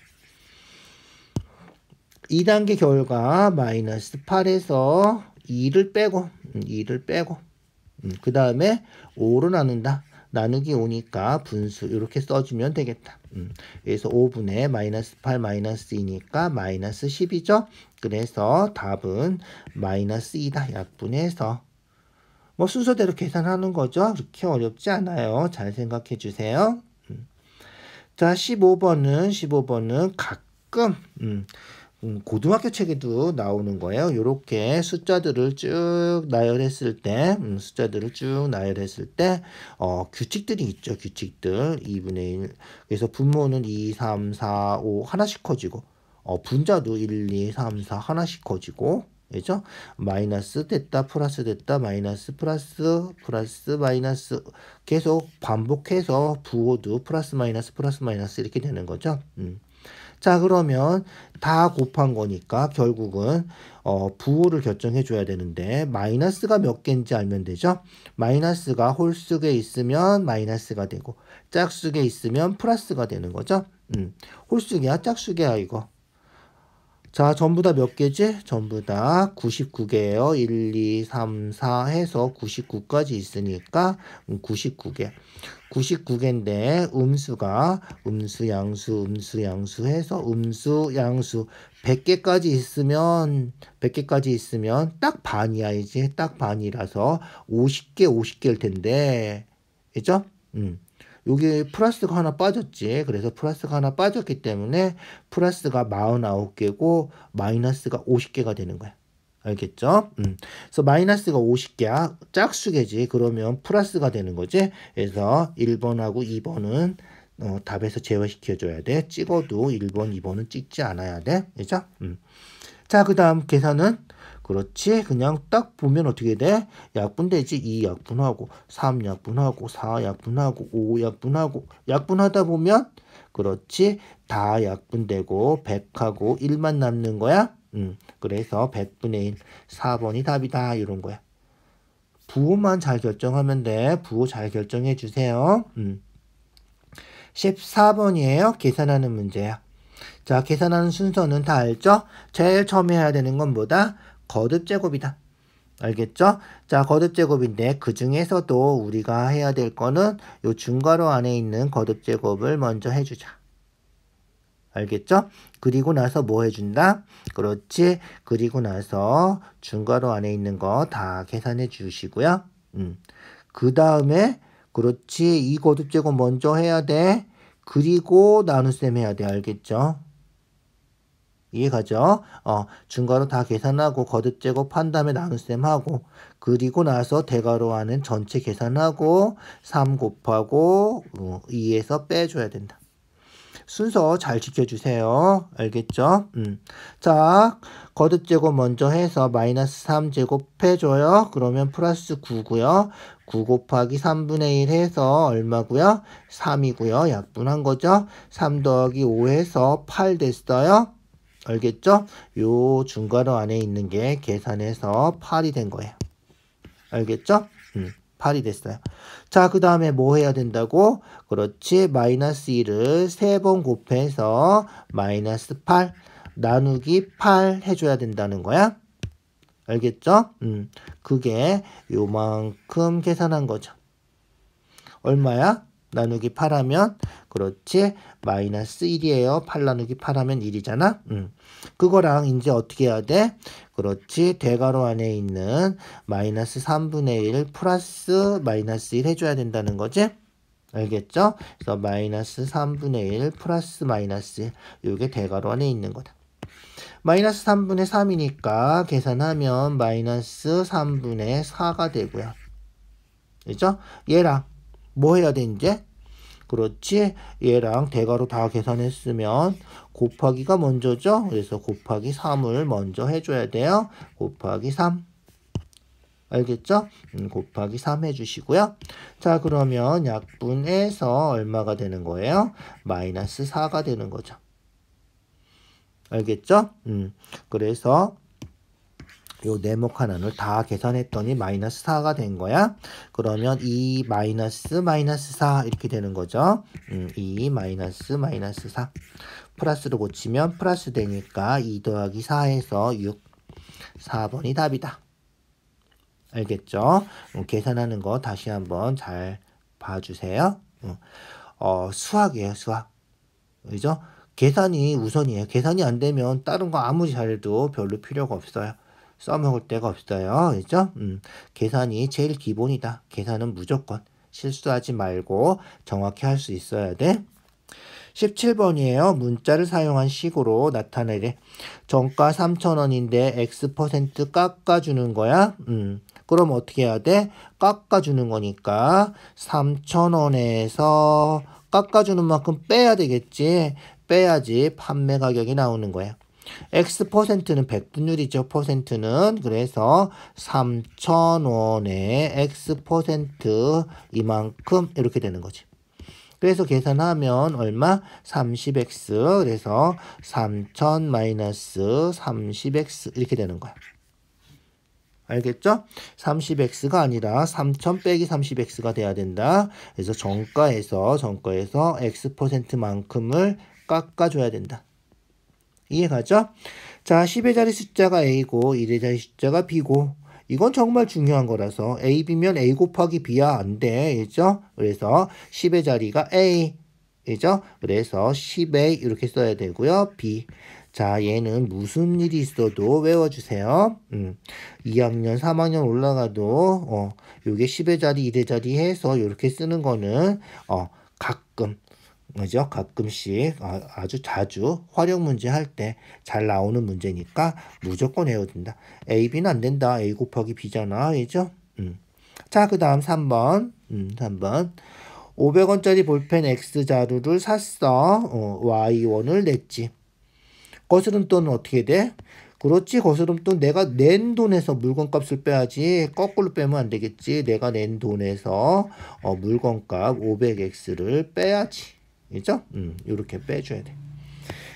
2단계 결과 마이너스 8에서 2를 빼고 그 다음에 5로 나눈다. 나누기 5니까 분수 이렇게 써주면 되겠다. 그래서 5분의 마이너스 8 마이너스 2니까 마이너스 10이죠. 그래서 답은 마이너스 2다. 약분해서 뭐 순서대로 계산하는 거죠. 그렇게 어렵지 않아요. 잘 생각해 주세요. 자, 15번은 가끔 고등학교 책에도 나오는 거예요. 요렇게 숫자들을 쭉 나열했을 때, 규칙들이 있죠. 규칙들. 2분의 1. 그래서 분모는 2, 3, 4, 5 하나씩 커지고, 분자도 1, 2, 3, 4 하나씩 커지고, 그죠? 마이너스 됐다, 플러스 됐다, 마이너스, 플러스, 마이너스. 계속 반복해서 부호도 플러스, 마이너스 이렇게 되는 거죠. 자, 그러면 다 곱한 거니까 결국은 부호를 결정해 줘야 되는데 마이너스가 몇 개인지 알면 되죠. 마이너스가 홀수에 있으면 마이너스가 되고 짝수에 있으면 플러스가 되는 거죠. 홀수야 짝수야 이거. 자, 전부 다 몇 개지? 전부 다 99개예요. 1, 2, 3, 4 해서 99까지 있으니까 99개. 99개인데 음수가 음수, 양수 해서 음수, 양수 100개까지 있으면 딱 반이야. 이제 딱 반이라서 50개일 텐데. 그죠? 여기 플러스가 하나 빠졌지. 그래서 플러스가 하나 빠졌기 때문에 플러스가 49개고 마이너스가 50개가 되는 거야. 알겠죠? 그래서 마이너스가 50개야. 짝수개지. 그러면 플러스가 되는 거지. 그래서 1번하고 2번은 답에서 제외시켜줘야 돼. 찍어도 1번, 2번은 찍지 않아야 돼. 그죠? 자, 그 다음 계산은 그렇지. 그냥 딱 보면 어떻게 돼? 약분되지. 2 약분하고 3 약분하고 4 약분하고 5 약분하고 약분하다 보면 그렇지. 다 약분되고 100하고 1만 남는 거야. 그래서 100분의 1 4번이 답이다. 이런 거야. 부호만 잘 결정하면 돼. 부호 잘 결정해 주세요. 14번이에요. 계산하는 문제야. 자, 계산하는 순서는 다 알죠? 제일 처음 해야 되는 건 뭐다? 거듭제곱이다. 알겠죠? 자, 거듭제곱인데 그 중에서도 우리가 해야 될 거는 요 중괄호 안에 있는 거듭제곱을 먼저 해주자. 알겠죠? 그리고 나서 뭐 해준다? 그렇지. 그리고 나서 중괄호 안에 있는 거 다 계산해 주시고요. 그 다음에 그렇지. 이 거듭제곱 먼저 해야 돼. 그리고 나눗셈 해야 돼. 알겠죠? 이해가죠? 중괄호 다 계산하고 거듭제곱 한 다음에 나눗셈 하고 그리고 나서 대괄호 안은 전체 계산하고 3 곱하고 2에서 빼줘야 된다. 순서 잘 지켜주세요. 알겠죠? 자, 거듭제곱 먼저 해서 마이너스 3제곱 해줘요. 그러면 플러스 9고요. 9 곱하기 3분의 1 해서 얼마고요? 3이고요. 약분한 거죠. 3 더하기 5 해서 8 됐어요. 알겠죠? 요 중괄호 안에 있는 게 계산해서 8이 된 거예요. 알겠죠? 8이 됐어요. 자, 그 다음에 뭐 해야 된다고? 그렇지. 마이너스 1을 3번 곱해서 마이너스 8 나누기 8 해줘야 된다는 거야. 알겠죠? 그게 요만큼 계산한 거죠. 얼마야? 나누기 8 하면 그렇지. 마이너스 1이에요. 8 나누기 8 하면 1이잖아. 그거랑 이제 어떻게 해야 돼? 그렇지. 대괄호 안에 있는 마이너스 3분의 1 플러스 마이너스 1 해줘야 된다는 거지. 알겠죠? 그래서 마이너스 3분의 1 플러스 마이너스 1. 이게 대괄호 안에 있는 거다. 마이너스 3분의 3이니까 계산하면 마이너스 3분의 4가 되고요. 그죠? 얘랑 뭐 해야 돼 이제? 그렇지. 얘랑 대괄호 다 계산했으면 곱하기가 먼저죠. 그래서 곱하기 3을 먼저 해줘야 돼요. 곱하기 3. 알겠죠? 곱하기 3 해주시고요. 자, 그러면 약분해서 얼마가 되는 거예요? 마이너스 4가 되는 거죠. 알겠죠? 그래서 요 네모 하나를 다 계산했더니 마이너스 4가 된 거야. 그러면 2 마이너스 마이너스 4 이렇게 되는 거죠. 2 마이너스 마이너스 4. 플러스로 고치면 플러스 되니까 2 더하기 4에서 6. 4번이 답이다. 알겠죠? 계산하는 거 다시 한번 잘 봐주세요. 수학이에요, 수학. 그죠? 계산이 우선이에요. 계산이 안 되면 다른 거 아무리 잘해도 별로 필요가 없어요. 써먹을 데가 없어요. 그죠? 계산이 제일 기본이다. 계산은 무조건 실수하지 말고 정확히 할 수 있어야 돼. 17번이에요. 문자를 사용한 식으로 나타내래. 정가 3,000원인데 X% 깎아주는 거야. 그럼 어떻게 해야 돼? 깎아주는 거니까 3,000원에서 깎아주는 만큼 빼야 되겠지. 빼야지 판매 가격이 나오는 거야. X%는 백분율이죠. 퍼센트는. 그래서 3,000원에 X% 이만큼 이렇게 되는 거지. 그래서 계산하면 얼마? 30X. 그래서 3,000 마이너스 30X 이렇게 되는 거야. 알겠죠? 30X가 아니라 3,000 빼기 30X가 돼야 된다. 그래서 정가에서 X%만큼을 깎아줘야 된다. 이해가죠? 자, 10의 자리 숫자가 A고 1의 자리 숫자가 B고 이건 정말 중요한 거라서 A, B면 A 곱하기 B야 안 돼. 그죠? 그래서 10의 자리가 A. 그죠? 그래서 10A 이렇게 써야 되고요. B. 자, 얘는 무슨 일이 있어도 외워주세요. 2학년, 3학년 올라가도 요게 10의 자리, 1의 자리 해서 이렇게 쓰는 거는 가끔 그죠? 가끔씩 아주 자주 활용 문제 할 때 잘 나오는 문제니까 무조건 외워야 된다. A, B는 안 된다. A 곱하기 B잖아. 그죠? 자, 그 다음 3번. 3번. 500원짜리 볼펜 X자루를 샀어. Y원을 냈지. 거스름돈은 어떻게 돼? 그렇지. 거스름돈 내가 낸 돈에서 물건값을 빼야지. 거꾸로 빼면 안 되겠지. 내가 낸 돈에서 물건값 500X를 빼야지. 그죠? 이렇게 빼줘야 돼.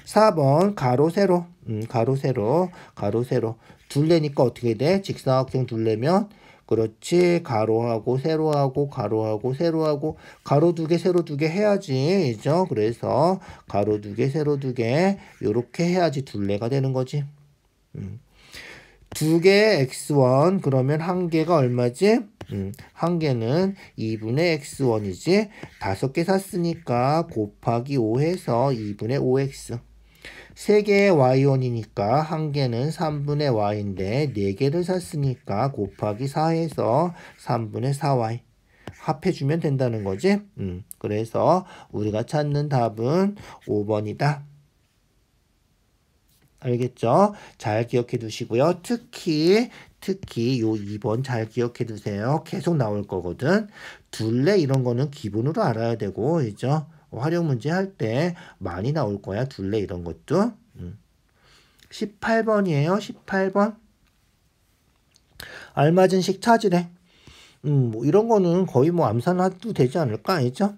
4번 가로 세로. 가로 세로. 가로 세로. 둘레니까 어떻게 돼? 직사각형 둘레면 그렇지. 가로하고 세로하고 가로하고 세로하고 가로 2개 세로 2개 해야지. 그죠? 그래서 가로 2개 세로 2개 요렇게 해야지 둘레가 되는 거지. 2개 x1 그러면 한 개가 얼마지? 한 개는 2분의 x1이지. 5개 샀으니까 곱하기 5 해서 2분의 5x. 3개의 y1이니까 한 개는 3분의 y인데 4개를 샀으니까 곱하기 4 해서 3분의 4y. 합해주면 된다는 거지. 그래서 우리가 찾는 답은 5번이다. 알겠죠? 잘 기억해 두시고요. 특히 요 2번 잘 기억해 두세요. 계속 나올 거거든. 둘레 이런 거는 기본으로 알아야 되고, 그죠? 활용 문제 할 때 많이 나올 거야. 둘레 이런 것도. 18번이에요. 18번. 알맞은 식 찾으래. 뭐 이런 거는 거의 뭐 암산해도 되지 않을까? 알죠?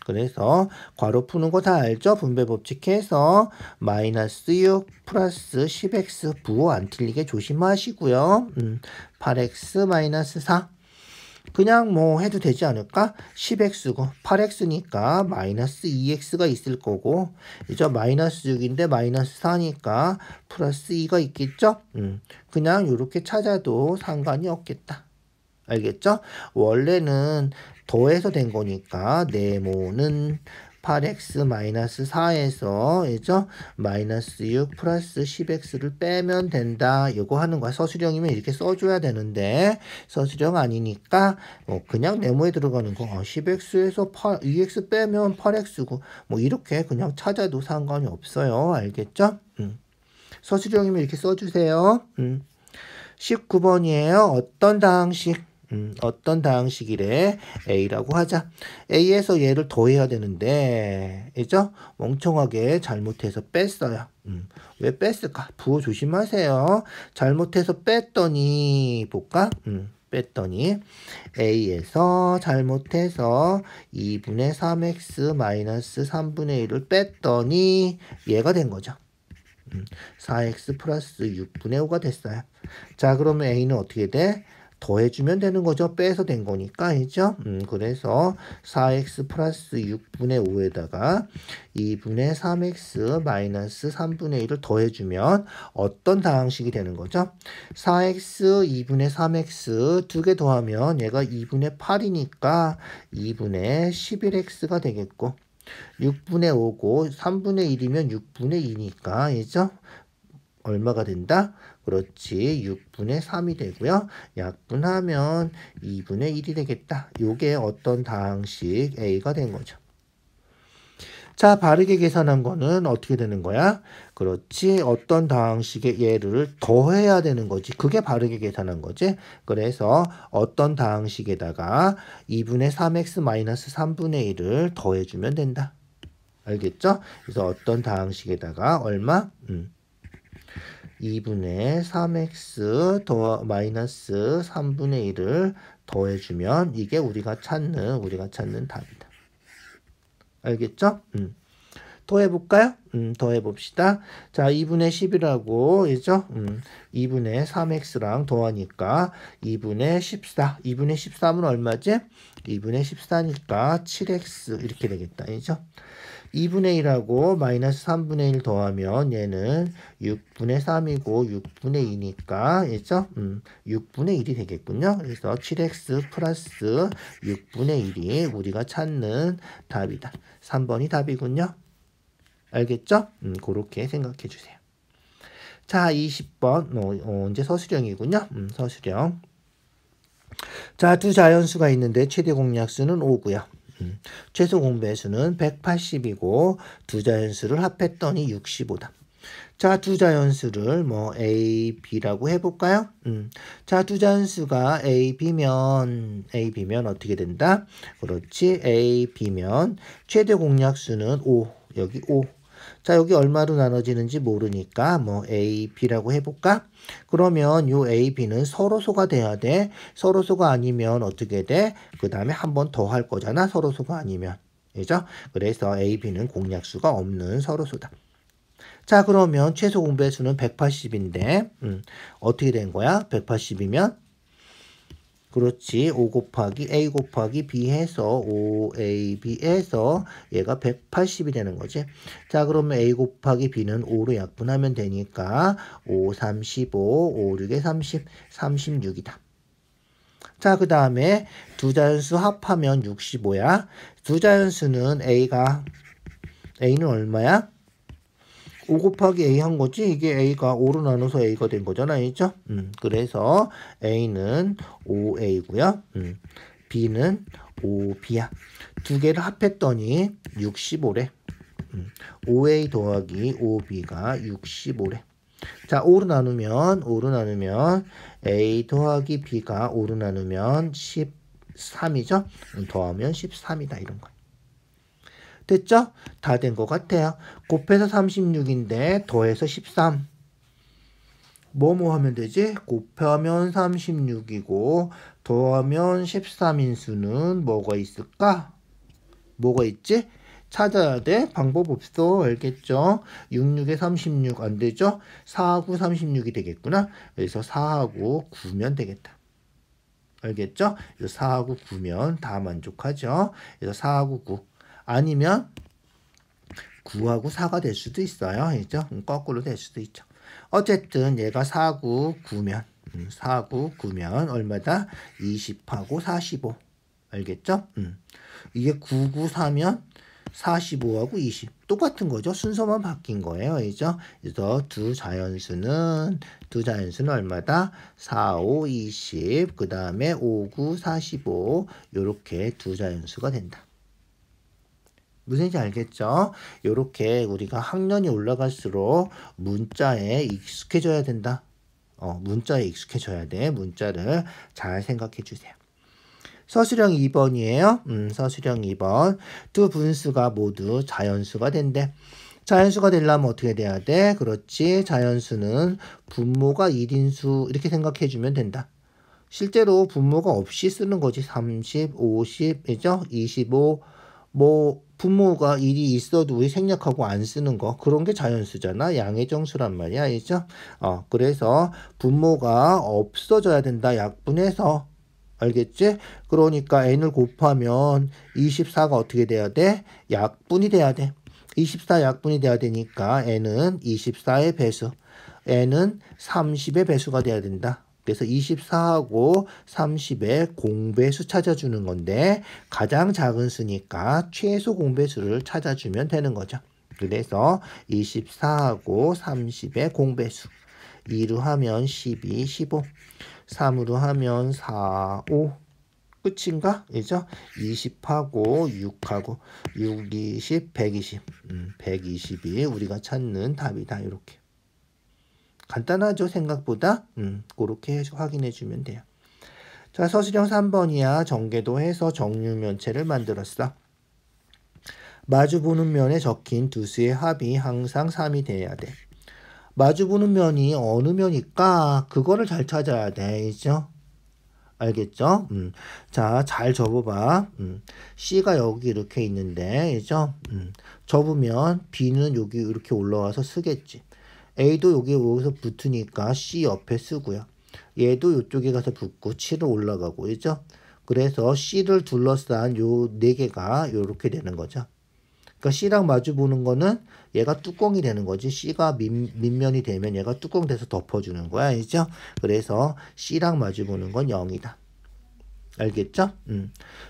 그래서 괄호 푸는 거 다 알죠? 분배 법칙해서 마이너스 6 플러스 10x 부호 안 틀리게 조심하시고요. 8x 마이너스 4. 그냥 뭐 해도 되지 않을까? 10x고 8x니까 마이너스 2x가 있을 거고 이제 마이너스 6인데 마이너스 4니까 플러스 2가 있겠죠? 그냥 이렇게 찾아도 상관이 없겠다. 알겠죠? 원래는 더해서 된 거니까 네모는 8x 마이너스 4에서 그죠? 마이너스 6 플러스 10x를 빼면 된다. 이거 하는 거야. 서술형이면 이렇게 써줘야 되는데 서술형 아니니까 그냥 네모에 들어가는 거 10x에서 2x 빼면 8x고 뭐 이렇게 그냥 찾아도 상관이 없어요. 알겠죠? 서술형이면 이렇게 써주세요. 19번이에요. 어떤 다항식? 어떤 다항식이래? A라고 하자. A에서 얘를 더해야 되는데, 그죠? 멍청하게 잘못해서 뺐어요. 왜 뺐을까? 부호 조심하세요. 잘못해서 뺐더니, 볼까? 뺐더니, A에서 잘못해서 2분의 3x 마이너스 3분의 1을 뺐더니, 얘가 된 거죠. 4x 플러스 6분의 5가 됐어요. 자, 그러면 A는 어떻게 돼? 더해주면 되는 거죠. 빼서 된 거니까, 그죠? 그래서 4x 플러스 6분의 5에다가 2분의 3x 마이너스 3분의 1을 더해주면 어떤 다항식이 되는 거죠? 4x, 2분의 3x 두 개 더하면 얘가 2분의 8이니까 2분의 11x가 되겠고 6분의 5고 3분의 1이면 6분의 2니까, 그죠? 얼마가 된다? 그렇지. 6분의 3이 되고요. 약분하면 2분의 1이 되겠다. 요게 어떤 다항식 A가 된 거죠. 자, 바르게 계산한 거는 어떻게 되는 거야? 그렇지. 어떤 다항식의 얘를 더해야 되는 거지. 그게 바르게 계산한 거지. 그래서 어떤 다항식에다가 2분의 3x 마이너스 3분의 1을 더해주면 된다. 알겠죠? 그래서 어떤 다항식에다가 얼마? 2분의 3x 더 마이너스 3분의 1을 더해주면 이게 우리가 찾는 답이다. 알겠죠? 더해볼까요? 더해봅시다. 자, 2분의 10이라고, 그죠? 2분의 3x랑 더하니까 2분의 14. 2분의 13은 얼마지? 2분의 14니까 7x 이렇게 되겠다. 그죠? 2분의 1하고 마이너스 3분의 1 더하면 얘는 6분의 3이고 6분의 2니까, 그죠? 6분의 1이 되겠군요. 그래서 7x 플러스 6분의 1이 우리가 찾는 답이다. 3번이 답이군요. 알겠죠? 그렇게 생각해 주세요. 자, 20번. 이제 서술형이군요. 서술형. 자, 두 자연수가 있는데 최대 공약수는 5고요. 최소 공배수는 180이고 두 자연수를 합했더니 65다. 자, 두 자연수를 뭐 A, B라고 해볼까요? 자, 두 자연수가 A, B면 어떻게 된다? 그렇지. A, B면 최대 공약수는 5. 여기 5. 자, 여기 얼마로 나눠지는지 모르니까 뭐 A, B라고 해볼까? 그러면 요 A, B는 서로소가 돼야 돼. 서로소가 아니면 어떻게 돼? 그 다음에 한 번 더 할 거잖아. 서로소가 아니면. 그죠? 그래서 A, B는 공약수가 없는 서로소다. 자, 그러면 최소 공배수는 180인데 어떻게 된 거야? 180이면 그렇지. 5 곱하기 A 곱하기 B 해서 5AB 해서 얘가 180이 되는 거지. 자, 그러면 A 곱하기 B는 5로 약분하면 되니까 5, 35, 5, 6에 30, 36이다. 자, 그 다음에 두 자연수 합하면 65야. 두 자연수는 A는 얼마야? 5 곱하기 A 한 거지. 이게 A가 5로 나눠서 A가 된 거잖아. 그죠? 그래서 A는 5A고요. B는 5B야. 두 개를 합했더니 65래. 5A 더하기 5B가 65래. 자, 5로 나누면 A 더하기 B가 5로 나누면 13이죠? 더하면 13이다. 이런 거. 됐죠? 다 된 것 같아요. 곱해서 36인데 더해서 13. 뭐뭐 하면 되지? 곱하면 36이고 더하면 13인 수는 뭐가 있을까? 뭐가 있지? 찾아야 돼? 방법 없어. 알겠죠? 66에 36 안 되죠? 4하고 36이 되겠구나. 그래서 4하고 9면 되겠다. 알겠죠? 그래서 4하고 9면 다 만족하죠? 그래서 4하고 9. 아니면 9하고 4가 될 수도 있어요. 그죠? 거꾸로 될 수도 있죠. 어쨌든 얘가 4구 9면 4구 9면 얼마다? 20하고 45. 알겠죠? 이게 9구 4면 45하고 20. 똑같은 거죠. 순서만 바뀐 거예요. 그죠? 그래서 두 자연수는 얼마다? 4, 5, 20. 그 다음에 5, 9, 45. 요렇게 두 자연수가 된다. 무슨 얘기인지 알겠죠? 요렇게 우리가 학년이 올라갈수록 문자에 익숙해져야 된다. 문자에 익숙해져야 돼. 문자를 잘 생각해 주세요. 서술형 2번이에요. 서술형 2번. 두 분수가 모두 자연수가 된대. 자연수가 되려면 어떻게 돼야 돼? 그렇지. 자연수는 분모가 1인수 이렇게 생각해 주면 된다. 실제로 분모가 없이 쓰는 거지. 30, 50, 이죠? 25, 분모가 1이 있어도 우리 생략하고 안 쓰는 거. 그런 게 자연수잖아. 양의 정수란 말이야. 알죠? 그래서 분모가 없어져야 된다. 약분해서. 알겠지? 그러니까 n을 곱하면 24가 어떻게 돼야 돼? 약분이 돼야 돼. 24 약분이 돼야 되니까 n은 24의 배수. n은 30의 배수가 돼야 된다. 그래서 24하고 30의 공배수 찾아주는 건데 가장 작은 수니까 최소 공배수를 찾아주면 되는 거죠. 그래서 24하고 30의 공배수. 2로 하면 12, 15. 3으로 하면 4, 5. 끝인가? 그죠? 20하고 6하고 6, 20, 120. 120이 우리가 찾는 답이다. 이렇게. 간단하죠? 생각보다? 그렇게 확인해 주면 돼요. 자, 서술형 3번이야. 전개도 해서 정육면체를 만들었어. 마주보는 면에 적힌 두 수의 합이 항상 3이 돼야 돼. 마주보는 면이 어느 면일까? 그거를 잘 찾아야 돼. 그죠? 알겠죠? 자, 잘 접어봐. C가 여기 이렇게 있는데, 그죠? 접으면 B는 여기 이렇게 올라와서 쓰겠지. A도 여기서 붙으니까 C 옆에 쓰고요. 얘도 이쪽에 가서 붙고 7을 올라가고, 그죠? 그래서 C를 둘러싼 요 네 개가 요렇게 되는 거죠. 그러니까 C랑 마주 보는 거는 얘가 뚜껑이 되는 거지. C가 밑면이 되면 얘가 뚜껑 돼서 덮어주는 거야. 알죠? 그래서 C랑 마주 보는 건 0이다. 알겠죠?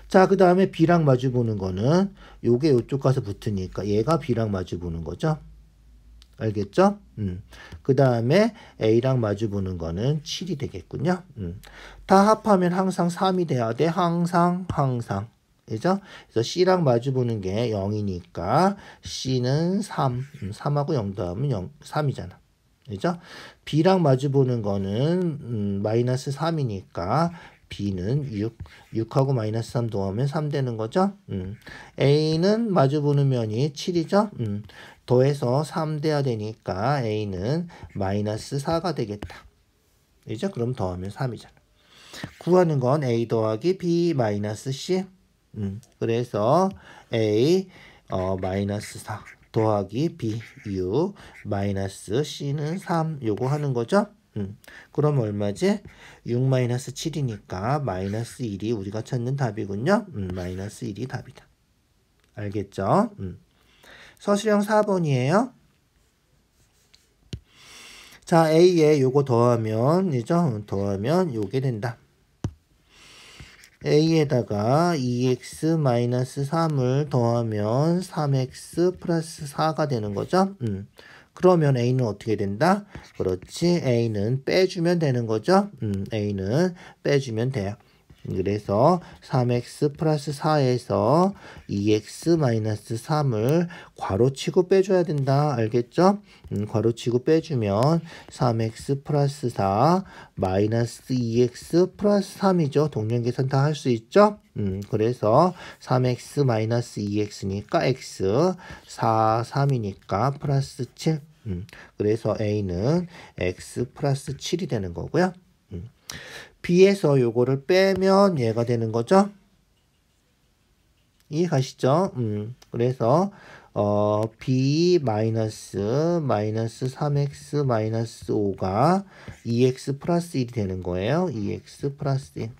자, 그 다음에 B랑 마주 보는 거는 요게 요쪽 가서 붙으니까 얘가 B랑 마주 보는 거죠. 알겠죠? 그 다음에 A랑 마주 보는 거는 7이 되겠군요. 다 합하면 항상 3이 돼야 돼. 항상. 그죠? 그래서 C랑 마주 보는 게 0이니까 C는 3. 3하고 0 더하면 3이잖아. 그죠? B랑 마주 보는 거는 마이너스 3이니까 B는 6. 6하고 마이너스 3 더하면 3 되는 거죠? A는 마주 보는 면이 7이죠? 더해서 3 돼야 되니까 A는 마이너스 4가 되겠다. 그죠? 그럼 더하면 3이잖아. 구하는 건 A 더하기 B 마이너스 C. 그래서 A 마이너스 4 더하기 B 6 마이너스 C는 3 요거 하는 거죠. 그럼 얼마지? 6 마이너스 7이니까 마이너스 1이 우리가 찾는 답이군요. 마이너스 1이 답이다. 알겠죠? 서술형 4번이에요. 자, A에 요거 더하면, 이죠? 더하면 요게 된다. A에다가 2x-3을 더하면 3x 플러스 4가 되는 거죠. 그러면 A는 어떻게 된다? 그렇지. A는 빼주면 되는 거죠. A는 빼주면 돼요. 그래서 3x 플러스 4에서 2x 마이너스 3을 괄호치고 빼줘야 된다. 알겠죠? 괄호치고 빼주면 3x 플러스 4 마이너스 2x 플러스 3이죠. 동량계산 다 할 수 있죠? 그래서 3x 마이너스 2x니까 x 4, 3이니까 플러스 7. 그래서 a는 x 플러스 7이 되는 거고요. b에서 요거를 빼면 얘가 되는 거죠. 이해가시죠? 그래서 b 마이너스 3x 마이너스 5가 2x 플러스 1이 되는 거예요. 2x 플러스 1.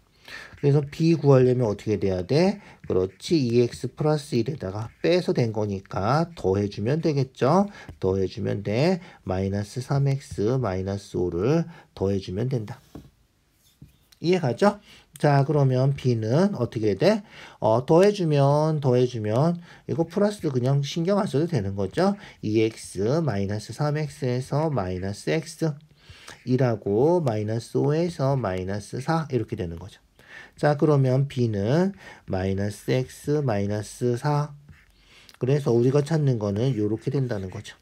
그래서 b 구하려면 어떻게 돼야 돼? 그렇지. 2x 플러스 1에다가 빼서 된 거니까 더해주면 되겠죠. 더해주면 돼. 마이너스 3x 마이너스 5를 더해주면 된다. 이해가죠? 자, 그러면 b는 어떻게 돼? 더해주면 이거 플러스 그냥 신경 안 써도 되는 거죠. 2x 마이너스 3x에서 마이너스 x 2라고 마이너스 5에서 마이너스 4 이렇게 되는 거죠. 자, 그러면 b는 마이너스 x 마이너스 4. 그래서 우리가 찾는 거는 이렇게 된다는 거죠.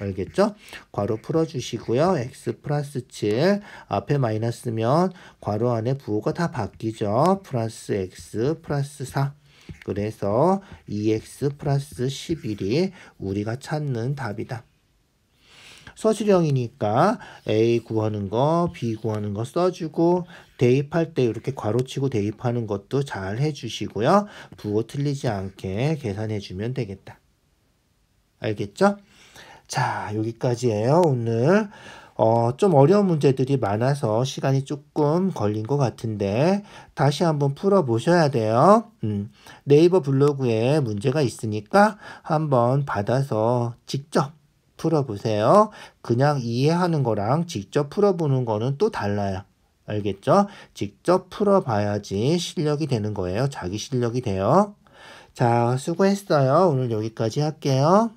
알겠죠? 괄호 풀어주시고요. x 플러스 7 앞에 마이너스면 괄호 안에 부호가 다 바뀌죠. 플러스 x 플러스 4. 그래서 2x 플러스 11이 우리가 찾는 답이다. 서술형이니까 A 구하는 거, B 구하는 거 써주고 대입할 때 이렇게 괄호치고 대입하는 것도 잘 해주시고요. 부호 틀리지 않게 계산해주면 되겠다. 알겠죠? 자, 여기까지예요. 오늘 좀 어려운 문제들이 많아서 시간이 조금 걸린 것 같은데 다시 한번 풀어보셔야 돼요. 네이버 블로그에 문제가 있으니까 한번 받아서 직접 풀어보세요. 그냥 이해하는 거랑 직접 풀어보는 거는 또 달라요. 알겠죠? 직접 풀어봐야지 실력이 되는 거예요. 자기 실력이 돼요. 자, 수고했어요. 오늘 여기까지 할게요.